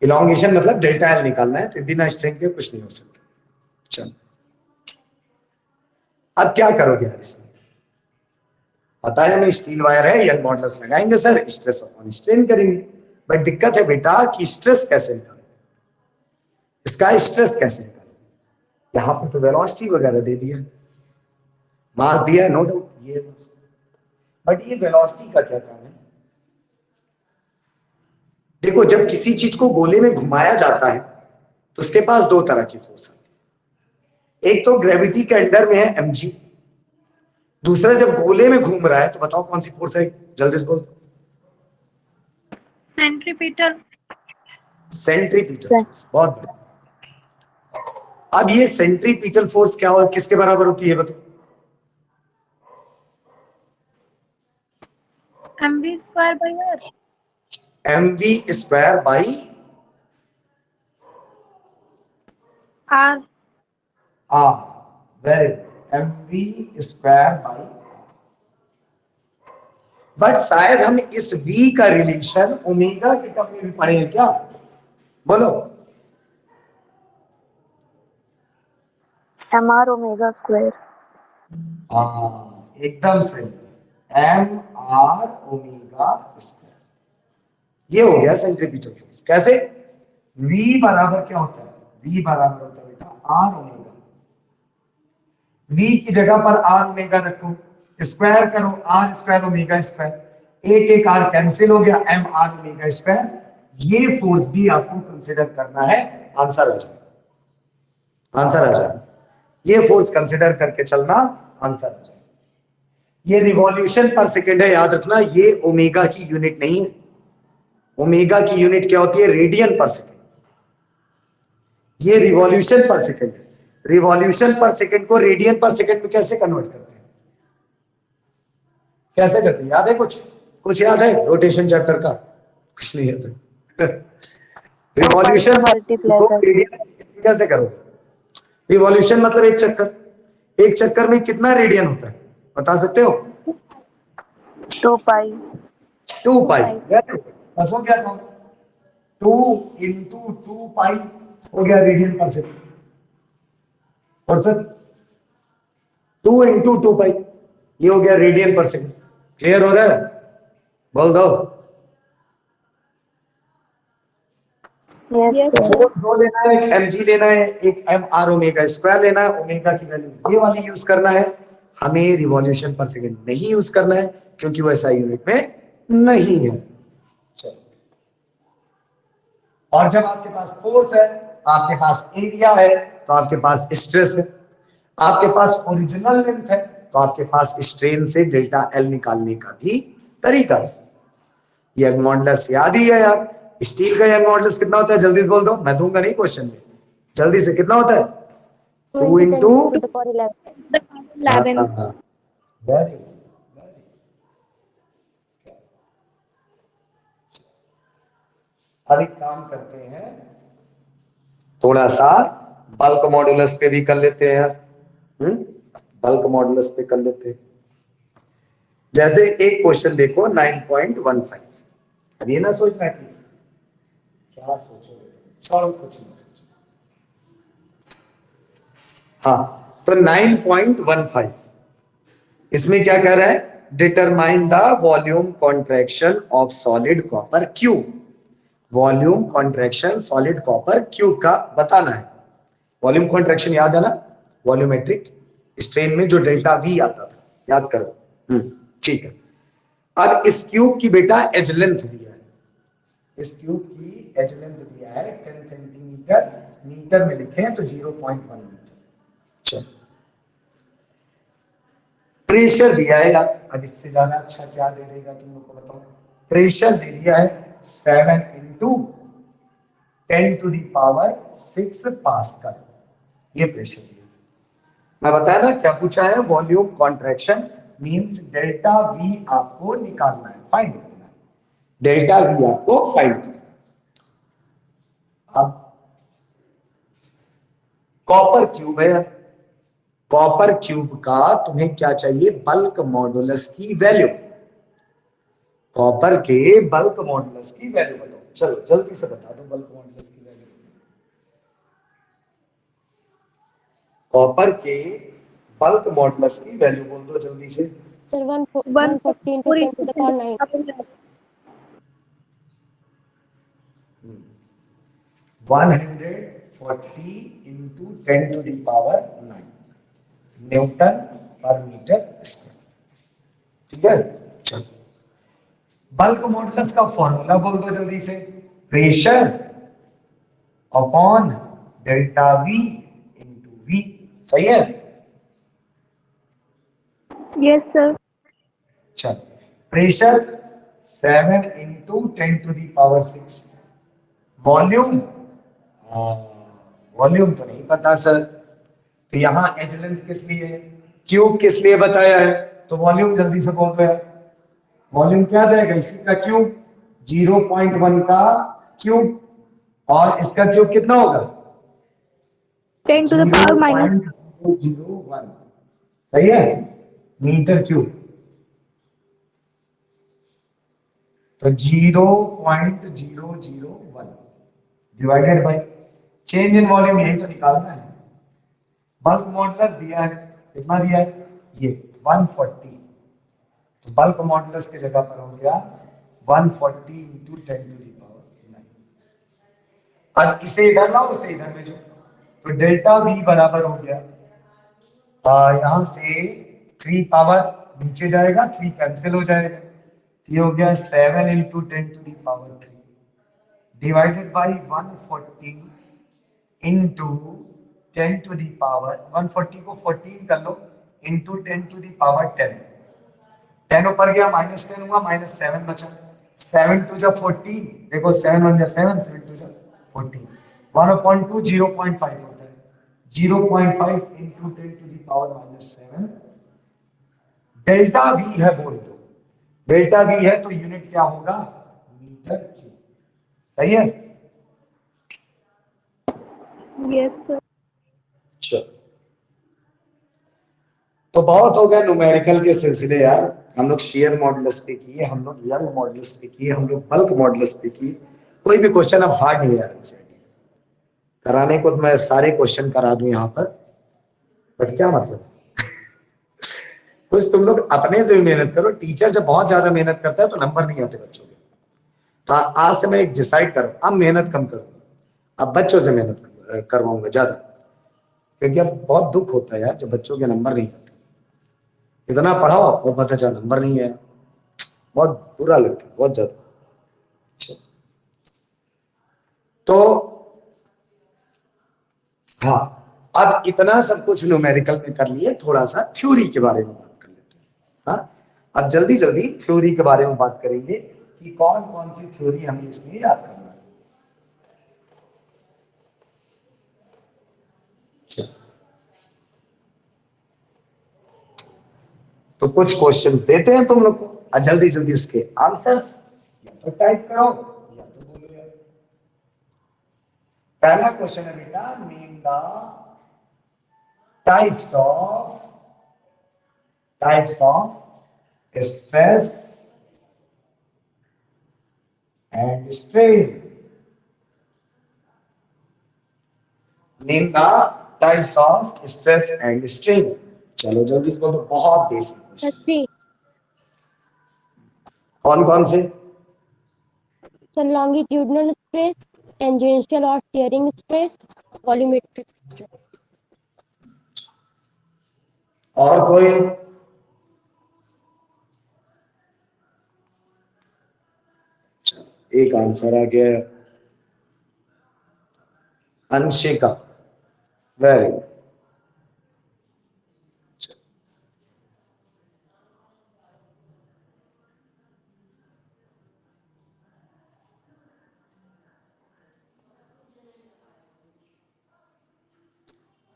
इलोंगेशन मतलब डेल्टा एल निकालना है, तो बिना स्ट्रेन के कुछ नहीं हो सकता। चलो अब क्या करोगे यार इसमें? पता है हमें स्टील वायर है, यंग मॉडुलस लगाएंगे सर, स्ट्रेस अपॉन स्ट्रेन करेंगे। बट दिक्कत है बेटा कि स्ट्रेस कैसे निकालो, इसका स्ट्रेस कैसे निकालो? यहां पर तो वेलोसिटी वगैरह दे दिया, मास दिया, नो डाउट ये बस। बट ये वेलोसिटी का क्या काम है? देखो जब किसी चीज को गोले में घुमाया जाता है तो उसके पास दो तरह की फोर्स है, एक तो ग्रेविटी के अंडर में है mg, दूसरा जब गोले में घूम रहा है तो बताओ कौन सी फोर्स है? जल्दी से बोल। सेंट्रीपिटल। सेंट्रीपिटल फोर्स, बहुत बढ़िया। अब ये सेंट्रीपिटल फोर्स क्या हो, किसके बराबर होती है बताओ? mv square by r. mv square by r. R, very mv square by. But शायद हम इस v का रिलेशन ओमेगा के टर्म में भी पढ़ेंगे क्या? बोलो। mr omega square. हाँ एकदम सही। M r omega square. ये हो गया सेंट्रीपिटल फोर्स। कैसे? V बराबर क्या होता है? V बराबर होता है बेटा आर ओमेगा। V की जगह पर आर ओमेगा रखो, स्क्वायर करो आर स्क्वायर ओमेगा स्क्वायर, एक एक आर कैंसिल हो गया, एम आर ओमेगा स्क्वायर। ये फोर्स भी आपको कंसिडर करना है। आंसर आ जाए, आंसर आ जाए, ये फोर्स कंसिडर करके चलना, आंसर आ जाए। ये रिवॉल्यूशन पर सेकेंड है, याद रखना, ये ओमेगा की यूनिट नहीं है। ओमेगा की यूनिट क्या होती है? रेडियन पर सेकेंड। ये रिवॉल्यूशन पर सेकेंड है। रिवॉल्यूशन पर सेकेंड को रेडियन पर सेकेंड में कैसे कन्वर्ट करते हैं? कैसे करते हैं? याद है कुछ? कुछ याद है रोटेशन चैप्टर का? कुछ नहीं याद है। रिवॉल्यूशन मल्टीप्लाई को कर रेडियन कैसे करो? रिवॉल्यूशन मतलब एक चक्कर, एक चक्कर में कितना रेडियन होता है बता सकते हो? 2 पाई। 2 पाई। बस हो गया था, 2 इंटू 2 पाई हो गया रेडियन पर सेकेंड। और सर 2 इंटू 2 पाई ये हो गया रेडियन पर सेकेंड। क्लियर हो रहा है? बोल दो। Yes sir. दो लेना है, एक mg लेना है, एक एम आर ओमेगा स्क्वायर लेना है। ओमेगा की वैल्यू ये वाली यूज करना है। हमें रिवॉल्यूशन पर सेकेंड नहीं यूज करना है क्योंकि वो ऐसा यूनिट में नहीं है। चलो, और जब आपके पास फोर्स है, आपके पास एरिया है, तो आपके पास स्ट्रेस है। आपके पास ओरिजिनल लेंथ है, तो आपके पास स्ट्रेन से डेल्टा एल निकालने का भी तरीका है। यंग मॉडुलस याद ही है यार। स्टील का यंग मॉडुलस कितना होता है? जल्दी से बोल दो, मैं दूंगा नहीं क्वेश्चन में। जल्दी से कितना होता है? 2 इंटू 11। अब एक काम करते हैं, थोड़ा सा बल्क मॉडुलस पे भी कर लेते हैं। बल्क मॉडुलस पे कर लेते हैं। जैसे एक क्वेश्चन देखो 9.15। अब ये ना सोचना कि क्या सोचोगे, छोड़ो कुछ नहीं सोचो। हाँ, तो 9.15 इसमें क्या कह रहा है? Determine the volume contraction of solid copper cube. Volume contraction solid copper cube का बताना है। वॉल्यूम कॉन्ट्रैक्शन याद है ना? वॉल्यूमेट्रिक स्ट्रेन में जो डेल्टा वी आता था, याद करो। ठीक है। अब इस क्यूब की बेटा एज लेंथ दिया है, इस क्यूब की एज लेंथ दिया है 10 सेंटीमीटर, मीटर में लिखें तो 0.1 मीटर। चलो, प्रेशर दिया है यार, अब इससे ज्यादा अच्छा क्या दे देगा तुम लोग को बताओ? प्रेशर दे दिया है 7 इंटू 10⁻6 पास्कल। ये प्रेशर दिया। मैं बताया ना क्या पूछा है? Volume contraction means delta we आपको निकालना है, फाइंड करना है। डेल्टा वी आपको फाइंड करना है। अब कॉपर क्यूब है, कॉपर क्यूब का तुम्हें क्या चाहिए? बल्क मॉडुलस की वैल्यू। कॉपर के बल्क मॉडुलस की वैल्यू बताओ। चलो जल्दी से बता दो बल्क मॉडुलस की वैल्यू। कॉपर के बल्क मॉडुलस की वैल्यू बोल दो जल्दी से। Sir 140 into 10 to the power 9. 140 into 10⁻9 Newton पर मीटर स्क्वायर। ठीक है, चलो बल्क मॉडुलस का फॉर्मूला बोल दो जल्दी से। Pressure upon delta v into v. सही है? Yes, sir. चलो, प्रेशर 7 इंटू 10⁻6। वॉल्यूम, वॉल्यूम तो नहीं पता सर, तो यहां एज लेंथ किस लिए है, क्यूब किस लिए बताया है, तो वॉल्यूम जल्दी से बोल दो यार। वॉल्यूम क्या जाएगा? इसी का क्यूब, 0.1 का क्यूब, और इसका क्यूब कितना होगा? 10 to the power minus. 0.001। सही है? मीटर क्यूब, तो 0.001 divided by change in volume, यही तो निकालना है। बल्क मॉडुलस दिया है, कितना दिया है? ये 140 तो बल्क मॉडुलस की जगह पर हो गया 140 इंटू 10⁹9। अब इसे इधर लाओ, इसे इधर भेजो, तो डेल्टा V बराबर हो गया, यहां से 3 पावर नीचे जाएगा, 3 कैंसिल हो जाएगा, ये हो गया 7 इंटू 10⁻³ डिवाइडेड बाई 140 इंटू 140 को 14 कर लो इंटू 10⁻10। 10 ऊपर गया, -10 हुआ, -7 बचा, 7 टू जा 14, देखो 7 1 जा 7, 7 टू जा 14, 1/2 0.5 होता है, 0.5 इंटू 10⁻⁻7 डेल्टा V है, बोल दो डेल्टा V है तो यूनिट क्या होगा, मीटर क्यूब। सही है। Yes, sir. चलो, तो बहुत हो गया न्यूमेरिकल के सिलसिले यार। हम लोग शेयर मॉडुलस पे किए, हम लोग यंग मॉडुलस पे किए, हम लोग बल्क मॉडुलस पे किए। कोई भी क्वेश्चन अब हार्ड नहीं है कराने को, तो मैं सारे क्वेश्चन करा दूं यहाँ पर, बट क्या मतलब कुछ तुम लोग अपने से भी मेहनत करो। टीचर जब बहुत ज्यादा मेहनत करता है तो नंबर नहीं आते बच्चों के। तो आज से मैं एक डिसाइड करूं, अब मेहनत कम करूं, अब बच्चों से मेहनत करवाऊंगा ज्यादा, क्योंकि अब बहुत दुख होता है यार जब बच्चों के नंबर नहीं आते। इतना पढ़ाओ और पता चला नंबर नहीं है, बहुत बुरा लगता है, बहुत ज्यादा। तो हाँ, अब इतना सब कुछ न्यूमेरिकल में कर लिए, थोड़ा सा थ्योरी के बारे में बात कर लेते हैं। हाँ, अब जल्दी जल्दी थ्योरी के बारे में बात करेंगे कि कौन कौन सी थ्योरी हमें इसमें याद करना है। तो कुछ क्वेश्चन देते हैं तुम लोग को, और जल्दी जल्दी उसके आंसर्स या तो टाइप करो या तो बोलो यार। पहला क्वेश्चन है बेटा, name the types of stress and strain. Name the types of stress and strain. चलो जल्दी से बोलो, बहुत बेसिक क्वेश्चन। थ्री। कौन कौन से? सर लॉन्गिट्यूडनल स्ट्रेस, टेंजेंशियल और शीयरिंग स्ट्रेस, वॉल्यूमेट्रिक स्ट्रेस। और कोई? एक आंसर आ गया, अंशिका, वेरी गुड।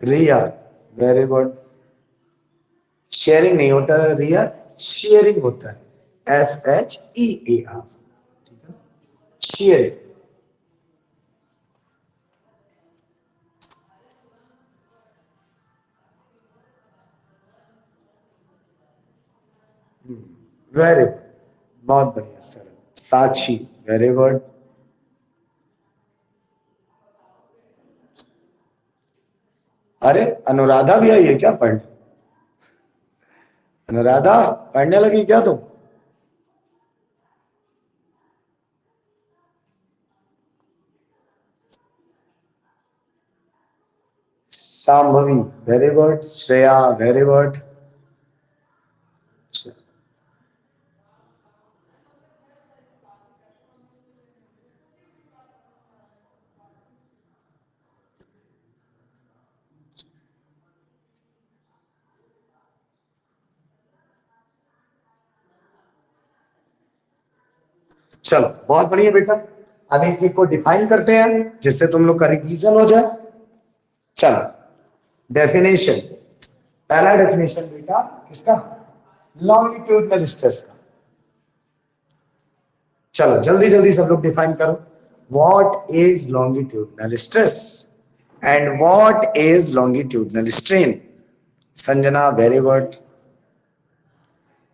रिया, वेरी गुड। शेयरिंग नहीं होता है रिया, शेयरिंग होता है, SHEAR, शेयरिंग। वेरी गुड, बहुत बढ़िया सर। साक्षी, वेरी गुड। अरे अनुराधा भी आई है क्या पढ़ने? अनुराधा पढ़ने लगी क्या तुम? Shambhavi, very good. Shreya, very good. चलो बहुत बढ़िया बेटा, अब एक एक को डिफाइन करते हैं जिससे तुम लोग का रिवीजन हो जाए। चलो डेफिनेशन, पहला डेफिनेशन बेटा किसका? लॉन्गिट्यूडनल स्ट्रेस का। चलो जल्दी जल्दी सब लोग डिफाइन करो, what is longitudinal stress and what is longitudinal strain. Sanjana, very good.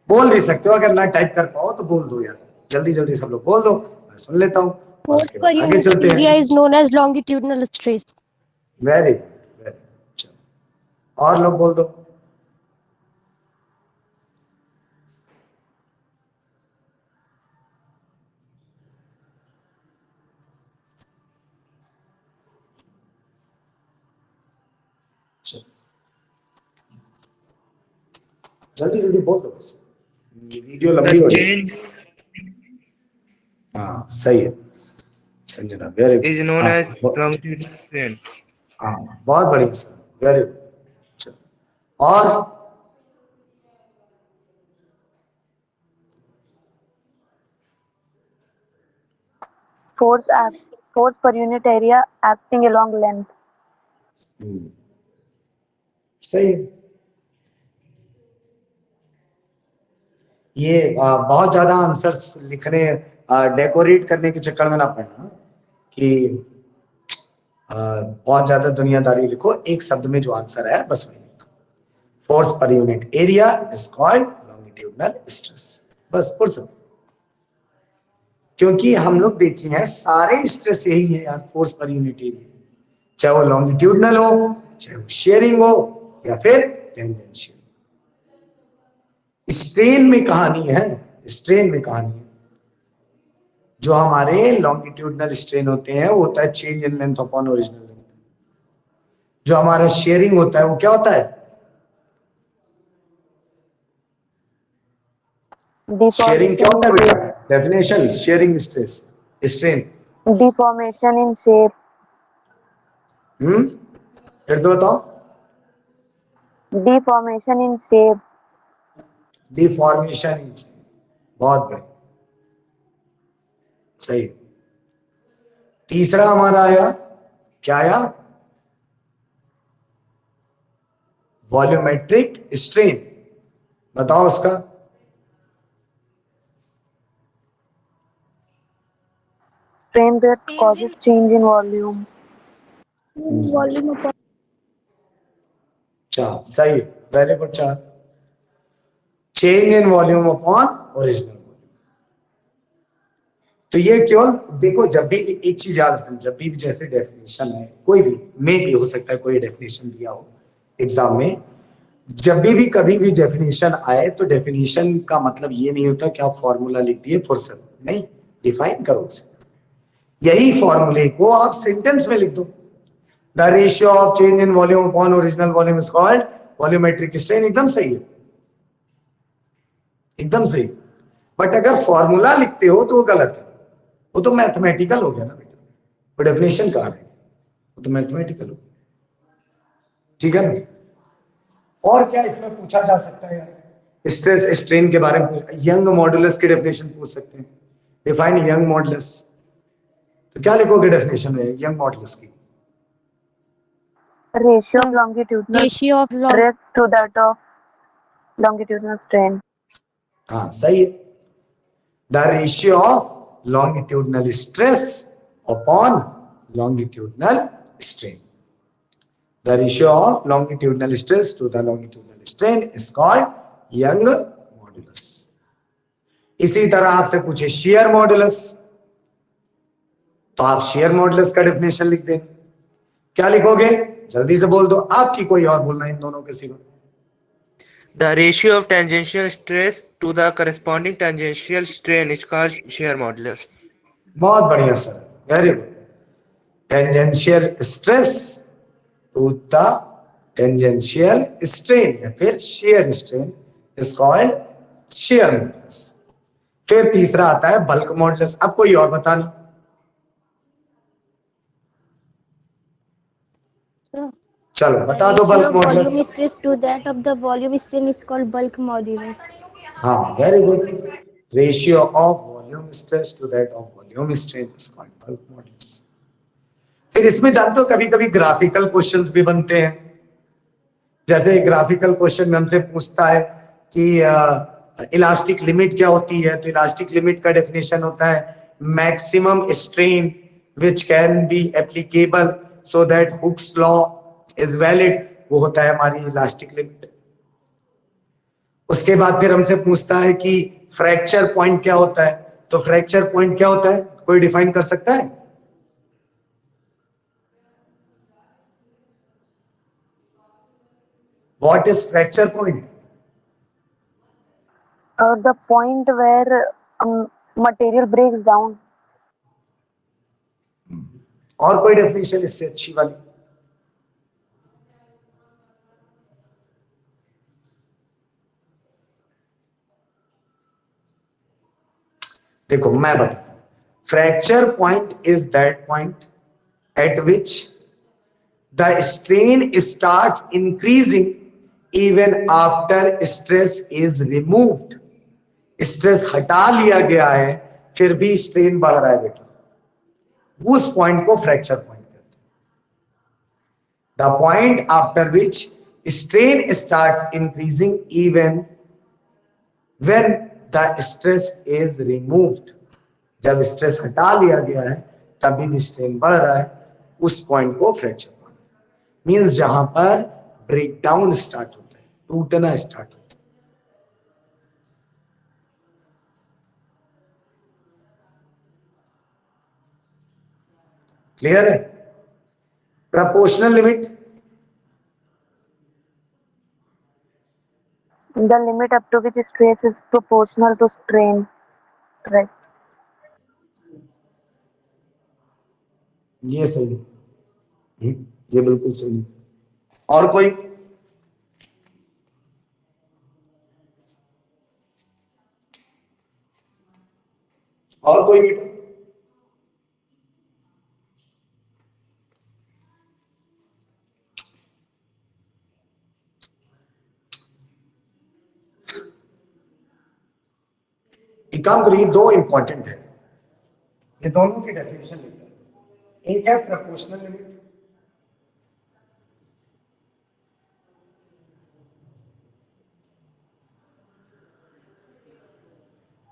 बोल भी सकते हो, अगर ना टाइप कर पाओ तो बोल दो यार, जल्दी जल्दी सब लोग बोल दो, मैं सुन लेता हूँ और Force उसके per बाद आगे unit चलते area हैं। is known as longitudinal stress. Very good, very good. और लोग बोल दो। जल्दी जल्दी बोल दो, वीडियो लंबी हो रही है। हाँ सही है Sanjana, very is good. known हाँ as longitudinal strain. हाँ बहुत बढ़िया सर, वेरी गुड। और force per unit area acting along length. सही है। ये बहुत ज्यादा आंसर्स लिखने, डेकोरेट करने के चक्कर में ना पड़ना कि बहुत ज्यादा दुनियादारी लिखो, एक शब्द में जो आंसर है बस वही। Force per unit area is called longitudinal stress, बस फुर्सत। क्योंकि हम लोग देखे हैं सारे स्ट्रेस यही है यार, फोर्स पर यूनिट एरिया, चाहे वो लॉन्गिट्यूडनल हो, चाहे वो शेयरिंग हो, या फिर टेंजेंशियल। स्ट्रेन में कहानी है, स्ट्रेन में कहानी है। जो हमारे लॉन्गिट्यूडनल स्ट्रेन होते हैं वो होता है change in length upon original length. जो हमारा शेयरिंग होता है वो क्या होता है? शेयरिंग क्या होता है बेटा? Definition sharing stress strain. Deformation in shape. फिर से बताओ। Deformation in shape. डिफॉर्मेशन, बहुत बढ़िया, सही। तीसरा हमारा आया, क्या आया? वॉल्यूमेट्रिक स्ट्रेन, बताओ उसका। Strain that causes change in volume. Volume upon चार, सही, वेरी गुड। चार, change in volume upon original volume. तो ये केवल देखो, जब भी एक चीज याद रखना, जब भी जैसे डेफिनेशन है कोई भी हो सकता है, कोई डेफिनेशन दिया हो एग्जाम में, जब भी कभी भी डेफिनेशन आए तो डेफिनेशन का मतलब ये नहीं होता कि आप फॉर्मूला लिख दिए फुर्सत, नहीं, डिफाइन करो उसे। यही फॉर्मूले को आप सेंटेंस में लिख दो। The ratio of change in volume upon original volume is called volumetric strain. एकदम सही है, एकदम सही। बट अगर फॉर्मूला लिखते हो तो वो गलत है, वो तो मैथमेटिकल हो गया ना बेटा, वो डेफिनेशन कहाँ है, वो तो मैथमेटिकल हो गया, ठीक है ना। और क्या इसमें पूछा जा सकता है यार? स्ट्रेस स्ट्रेन के बारे में यंग मॉडुलस की डेफिनेशन पूछ सकते हैं। डिफाइन यंग मॉडुलस, तो क्या लिखोगे डेफिनेशन में यंग मॉडुलस की? Ratio of longitudinal Ratio of stress to that of longitudinal strain. हाँ सही है। The ratio of longitudinal stress upon longitudinal strain, the ratio of longitudinal stress to the longitudinal strain is called young modulus। इसी तरह आपसे पूछे shear modulus, तो आप shear modulus का डेफिनेशन लिख दें। क्या लिखोगे? जल्दी से बोल दो, आपकी कोई और बोलना, इन दोनों के सिवा। The ratio of tangential stress to the corresponding tangential strain is called shear modulus. बहुत बढ़िया सर, very good. Tangential stress to the tangential strain या फिर shear strain is called shear modulus। फिर तीसरा आता है बल्क मॉडुलस। अब कोई और बताना। चलो बता दो bulk ratio of volume modulus. stress to that of the volume strain is called bulk modulus. हाँ very good. Ratio of volume stress to that of volume strain is called bulk modulus. फिर इसमें जानते हो कभी कभी graphical questions भी बनते हैं। जैसे ग्राफिकल क्वेश्चन में हमसे पूछता है कि इलास्टिक लिमिट क्या होती है, तो इलास्टिक लिमिट का डेफिनेशन होता है maximum strain which can be applicable so that Hooke's law is valid, वो होता है हमारी इलास्टिक लिमिट। उसके बाद फिर हमसे पूछता है कि फ्रैक्चर पॉइंट क्या होता है, तो फ्रैक्चर पॉइंट क्या होता है, कोई डिफाइन कर सकता है? What is fracture point? The point where material breaks down. और कोई डेफिनेशन इससे अच्छी वाली? देखो मैं बताता हूं, fracture point is that point eight which the strain starts increasing even after stress is removed. Stress हटा लिया गया है फिर भी स्ट्रेन बढ़ रहा है बेटा, उस पॉइंट को फ्रैक्चर पॉइंट कहते हैं। The point after which strain starts increasing even when the stress is removed. जब स्ट्रेस हटा लिया गया है तभी भी स्ट्रेन बढ़ रहा है, उस पॉइंट को फ्रैक्चर पॉइंट मींस जहां पर ब्रेकडाउन स्टार्ट होता है, टूटना स्टार्ट होता है। क्लियर है? Proportional limit, The limit up to which stress is proportional to strain. Right. ये सही है, ये बिल्कुल सही है। और कोई? और कोई बेटा? एक काम करिए, दो इंपॉर्टेंट है, ये दोनों की डेफिनेशन लिखते हैं। एक है प्रपोर्शनल लिमिट,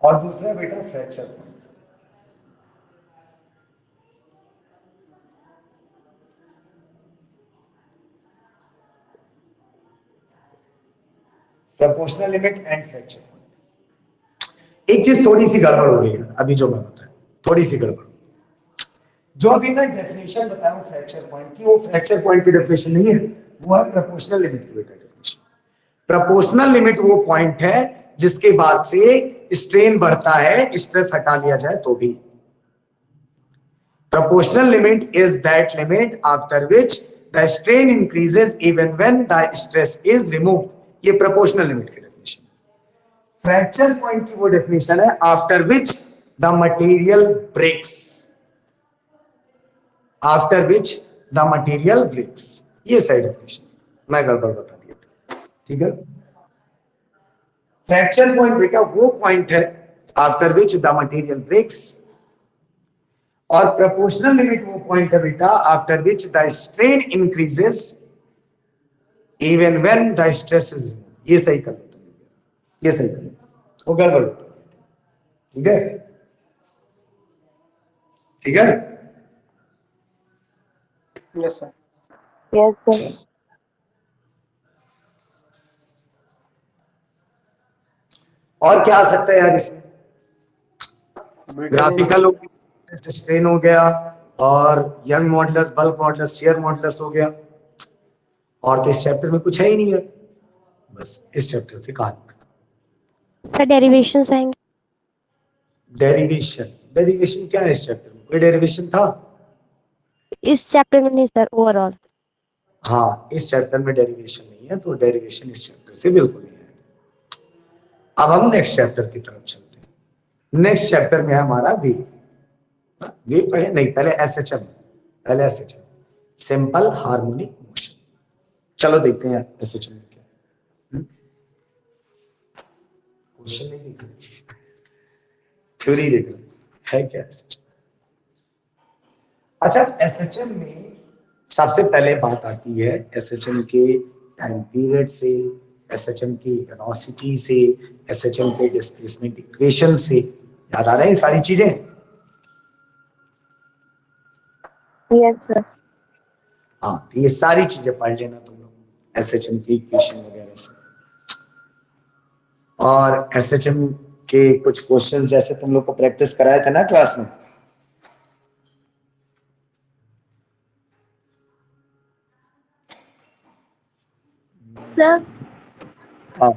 और दूसरा बेटा fracture point. Proportional limit and fracture point. एक चीज थोड़ी सी गड़बड़ हो रही है अभी जो मैं बताया, थोड़ी सी गड़बड़। जो अभी मैं डेफिनेशन बताया हूं फ्रैक्चर पॉइंट की, वो फ्रैक्चर पॉइंट की डेफिनेशन नहीं है, वो है प्रपोर्शनल लिमिट की बेटा डेफिनेशन। प्रपोर्शनल लिमिट वो पॉइंट है जिसके बाद से स्ट्रेन बढ़ता है, स्ट्रेस हटा लिया जाए तो भी। Proportional limit is that limit after which the strain increases even when the stress is removed. ये प्रपोर्शनल लिमिट की डेफिनेशन। फ्रैक्चर पॉइंट की वो डेफिनेशन है after which the material breaks, after which the material breaks. ये सही definition, मैं गड़बड़ बता दिया, ठीक है। फ्रैक्चर पॉइंट बेटा वो पॉइंट है after which the material breaks, और प्रपोर्शनल लिमिट वो पॉइंट है बेटा after which the strain increases even when the stress is removed. ये सही कर लो तुम, ये सही कर लो, वो गड़बड़, ठीक है, ठीक है। Yes sir. Yes, sir. और क्या आ सकता है यार इसमें? ग्राफिकल स्ट्रेन हो गया, और young modulus, bulk modulus, shear modulus हो गया, और तो इस चैप्टर में कुछ है ही नहीं है, बस इस चैप्टर से कहानी। सर डेरिवेशंस आएंगे। डेरिवेशन, डेरिवेशन क्या है इस चैप्टर में? कोई डेरिवेशन था? इस चैप्टर में नहीं सर, ओवरऑल। हाँ, इस चैप्टर में डेरिवेशन नहीं है, तो डेरिवेशन इस चैप्टर से बिल्कुल नहीं है। अब हम नेक्स्ट चैप्टर की तरफ चलते हैं। नेक्स्ट चैप्टर में है हमारा वेव। वेव पढ़े नहीं, पहले एसएचएम, पहले एसएचएम, सिंपल हार्मोनिक मोशन। चलो देखते हैं एसएचएम में क्या क्वेश्चन, नहीं देख रहे, थ्योरी देख रहे है क्या एसएचएम। अच्छा, एसएचएम में सबसे पहले बात आती है एसएचएम के टाइम पीरियड से, एसएचएम की वेलोसिटी से, एसएचएम के डिस्प्लेसमेंट इक्वेशन से। याद आ रहा है ये सारी चीजें? Yes, sir. हाँ, तो ये सारी चीजें पढ़ लेना तुम लोग, एसएचएम की इक्वेशन वगैरह से। और एसएचएम के कुछ क्वेश्चन जैसे तुम लोग को प्रैक्टिस कराए थे ना क्लास में, सर हाँ,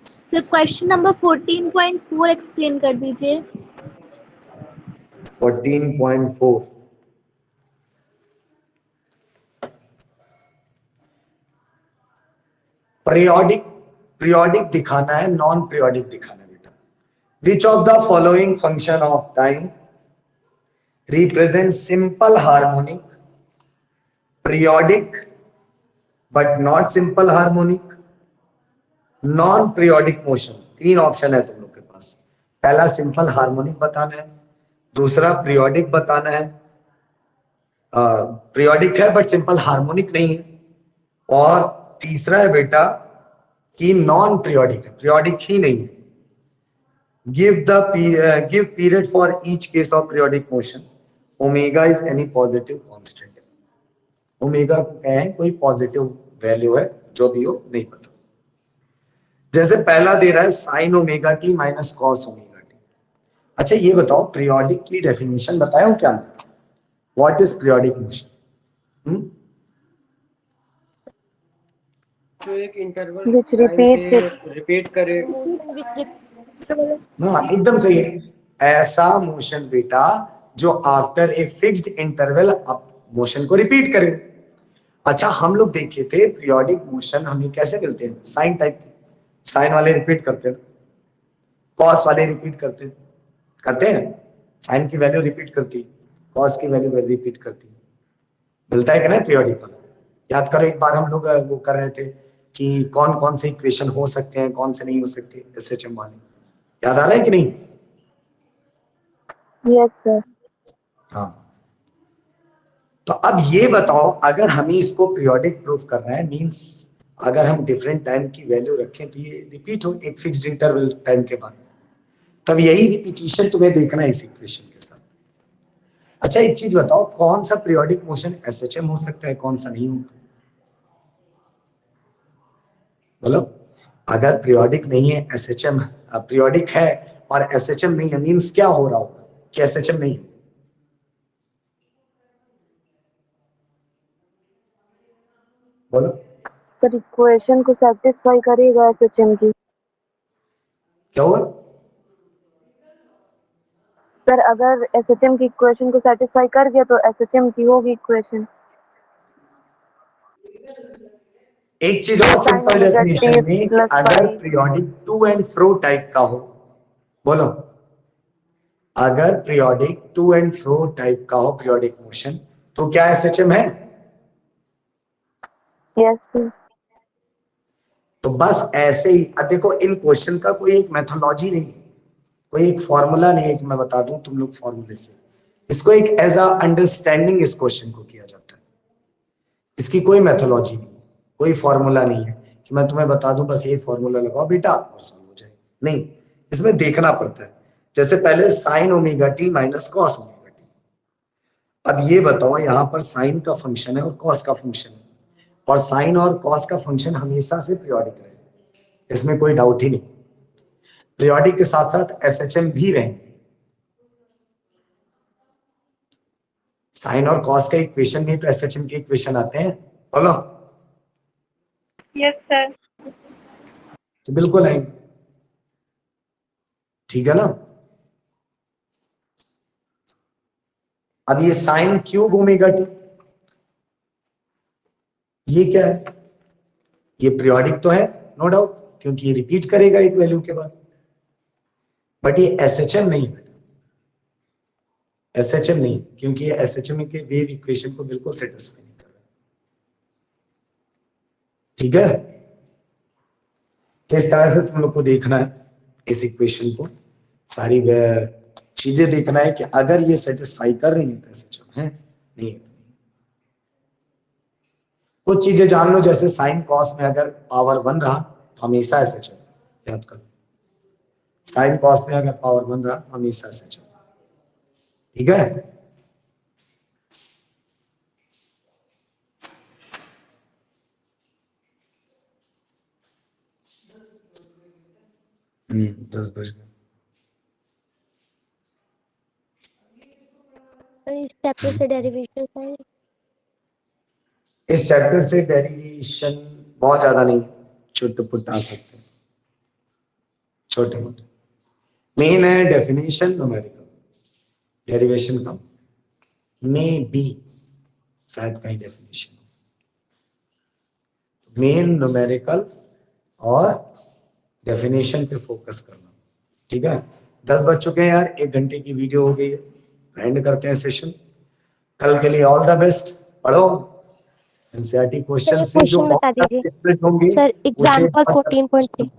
सर क्वेश्चन नंबर 14.4 एक्सप्लेन कर दीजिए। 14.4 पीरियोडिक, पीरियोडिक दिखाना है, नॉन पीरियोडिक दिखाना है बेटा। Which of the following function of time represent simple harmonic, periodic but not simple harmonic, non periodic motion. तीन ऑप्शन है तुम लोग के पास। पहला सिंपल हार्मोनिक बताना है, दूसरा पीरियोडिक बताना है, पीरियोडिक है बट सिंपल हार्मोनिक नहीं है, और तीसरा है बेटा कि नॉन पीरियोडिक है, पीरियोडिक ही नहीं है। Give period for each case of periodic motion. Omega is any positive constant. Omega को क्या है, कोई पॉजिटिव वैल्यू है, जो भी हो नहीं पता। जैसे पहला दे रहा है sine omega T minus cos omega T. अच्छा ये बताओ, पीरियोडिक की डेफिनेशन बताया हूं क्या? What is periodic motion? जो एक इंटरवल which टाइम repeats पे it. रिपीट करे। Motion which ना एकदम सही है। ऐसा मोशन बेटा जो after a fixed interval motion को रिपीट करे। अच्छा हम लोग देखे थे पीरियोडिक मोशन हमें कैसे मिलते हैं, साइन टाइप के। साइन वाले रिपीट करते हैं, कॉस वाले रिपीट करते हैं। साइन की वैल्यू रिपीट करती, कॉस की वैल्यू रिपीट करती। मिलता है कि नहीं पीरियोडिक वाला? याद करो एक बार हम लोग वो कर रहे थे कि कौन कौन से इक्वेशन हो सकते हैं, कौन से नहीं हो सकते, एसएचएम वाले। याद आ रहा है कि नहीं? Yes sir. हाँ। तो अब ये बताओ, अगर हमें इसको पीरियोडिक प्रूफ करना है, मींस अगर हम डिफरेंट टाइम की वैल्यू रखें तो ये रिपीट हो एक फिक्स्ड इंटरवल टाइम के बाद, तब यही रिपीटिशन तुम्हें देखना है इस इक्वेशन के साथ। अच्छा एक चीज बताओ, कौन सा पीरियोडिक मोशन एसएचएम हो सकता है, कौन सा नहीं होगा? बोलो। अगर पीरियोडिक नहीं है एसएचएम, पीरियोडिक है और एसएचएम नहीं है, मींस क्या हो रहा होगा कि एसएचएम नहीं है? बोलो। सर इक्वेशन को सेटिस्फाई करेगा एसएचएम की। क्या हुआ? सर अगर एसएचएम की इक्वेशन को सेटिस्फाई कर गया तो एसएचएम की होगी इक्वेशन। एक चीज और sine simple omega definition t में कि प्लस अगर pi. Periodic to and fro type का हो, बोलो, अगर periodic to and fro type का हो पीरियोडिक मोशन, तो क्या एसएचएम है? Yes sir. तो बस ऐसे ही। अब देखो इन क्वेश्चन का कोई एक मेथोलॉजी नहीं, कोई एक फॉर्मूला नहीं है कि मैं बता दूं तुम लोग फॉर्मूले से। इसको एक एज अ अंडरस्टैंडिंग इस क्वेश्चन को किया जाता है। इसकी कोई मेथोलॉजी नहीं, कोई फॉर्मूला नहीं है कि मैं तुम्हें बता दूं बस ये फॉर्मूला लगाओ बेटा और सॉल्व हो जाए। नहीं, इसमें देखना पड़ता है। जैसे पहले sine omega T minus cos omega T. अब ये बताओ, यहां पर साइन का फंक्शन है और कॉस का फंक्शन है, और साइन और कॉस का फंक्शन हमेशा से पीरियोडिक रहे, इसमें कोई डाउट ही नहीं। पीरियोडिक के साथ साथ एसएचएम भी रहेंगे। साइन और कॉस का इक्वेशन नहीं तो एसएचएम के इक्वेशन आते हैं, बोलो। Yes sir. तो बिल्कुल है, ठीक है ना? अब ये साइन क्यूब ओमेगा टी, ये क्या है? ये पीरियोडिक तो है नो डाउट, क्योंकि ये रिपीट करेगा एक वैल्यू के बाद, बट ये एसएचएम नहीं है। एसएचएम नहीं, क्योंकि ये एसएचएम के वेव इक्वेशन को बिल्कुल सेटिस्फाई नहीं कर रहा। ठीक है? तो इस तरह से तुम लोग को देखना है इस इक्वेशन को, सारी चीजें देखना है कि अगर ये सेटिस्फाई कर रही है तो एसएचएम है, नहीं है। कुछ चीजें जान लो, जैसे साइन कॉस में अगर पावर 1 रहा तो हमेशा एसएचएम, याद करो। साइन कॉस में अगर पावर 1 रहा तो हमेशा एसएचएम, ठीक है? हम्म, 10 बज गए। इस चैप्टर से डेरिवेशन है। इस चैप्टर से डेरिवेशन बहुत ज्यादा नहीं, छोटे पुट आ सकते हैं, छोटे मोटे। मेन है definition, numerical, derivation come, may be शायद कहीं डेफिनेशन, मेन न्यूमेरिकल और डेफिनेशन पे फोकस करना, ठीक है? 10 बज चुके हैं यार, 1 घंटे की वीडियो हो गई है, एंड करते हैं सेशन। कल के लिए ऑल द बेस्ट, पढ़ो एनसीईआरटी क्वेश्चन सर से जो क्वेश्चन बता दीजिए डिफरेंट होंगे सर। उसे एग्जाम्पल 14.3।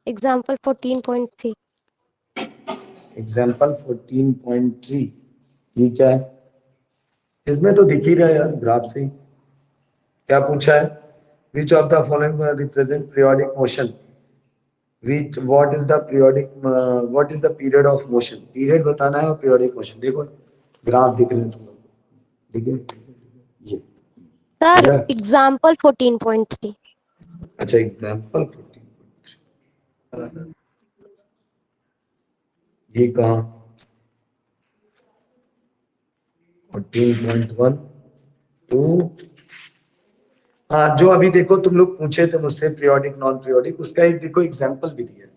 एग्जाम्पल 14.3। एग्जाम्पल 14.3 ये क्या है? इसमें तो दिख ही रहा है यार ग्राफ से। क्या पूछा है? Which of the following represent periodic motion, which what is the periodic what is the period of motion, period बताना है और पीरियोडिक मोशन। देखो ग्राफ दिख रहे हैं तुम लोग, ठीक है ये सर ठीक है? एग्जाम्पल 14.3। अच्छा एग्जाम्पल 14, ये कहाँ 14.1 टू, हाँ जो अभी देखो तुम लोग पूछे थे मुझसे पीरियोडिक नॉन पीरियोडिक, उसका एक देखो एग्जाम्पल भी दिया है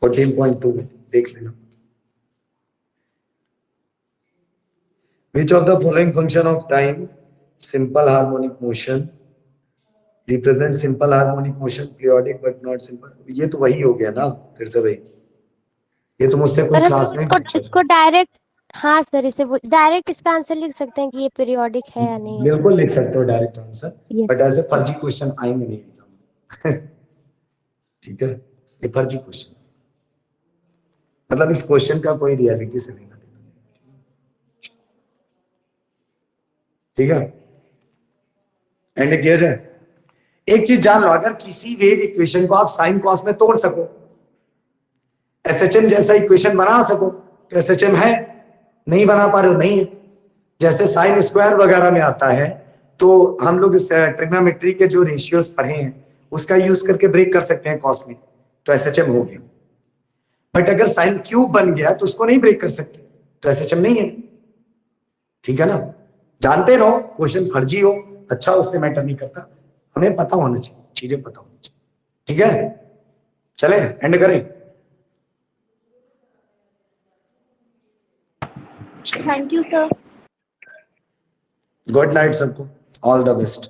14.2 में, देख लेना। Which of the following function of time, simple harmonic motion, represent simple harmonic motion, periodic but not simple? ये तो वही हो गया ना, फिर से वही, ये तो मुझसे कोई सर हम क्लास लोग में इसको पूछा था। इसको डायरेक्ट, हाँ सर इसे डायरेक्ट इसका आंसर लिख सकते हैं कि ये पीरियोडिक है या नहीं है। बिल्कुल लिख सकते हो डायरेक्ट आंसर, ये बट ऐसे फर्जी क्वेश्चन आएंगे नहीं एग्जाम में। ठीक है, ये फर्जी क्वेश्चन, मतलब इस क्वेश्चन का कोई रियलिटी से लेना देना नहीं। ठीक है, एंड किया जाए। एक चीज जान लो, अगर किसी वेव इक्वेशन को आप साइन कॉस में तोड़ सको, एसएचएम जैसा इक्वेशन बना सको, तो एसएचएम है, नहीं बना पा रहे हो नहीं है। जैसे साइन स्क्वायर वगैरह में आता है, तो हम लोग इस ट्रिग्नोमेट्री के जो रेशियोज पढ़े हैं उसका यूज करके ब्रेक कर सकते हैं कॉस में, तो एसएचएम हो गया। बट अगर साइन क्यूब बन गया तो उसको नहीं ब्रेक कर सकते, तो एसएचएम नहीं है। ठीक है ना, जानते रहो, क्वेश्चन फर्जी हो अच्छा उससे मैटर नहीं करता, हमें पता होना चाहिए, चीजें पता होनी चाहिए। ठीक है, चले एंड करें। Thank you sir. Good night सबको, ऑल द बेस्ट।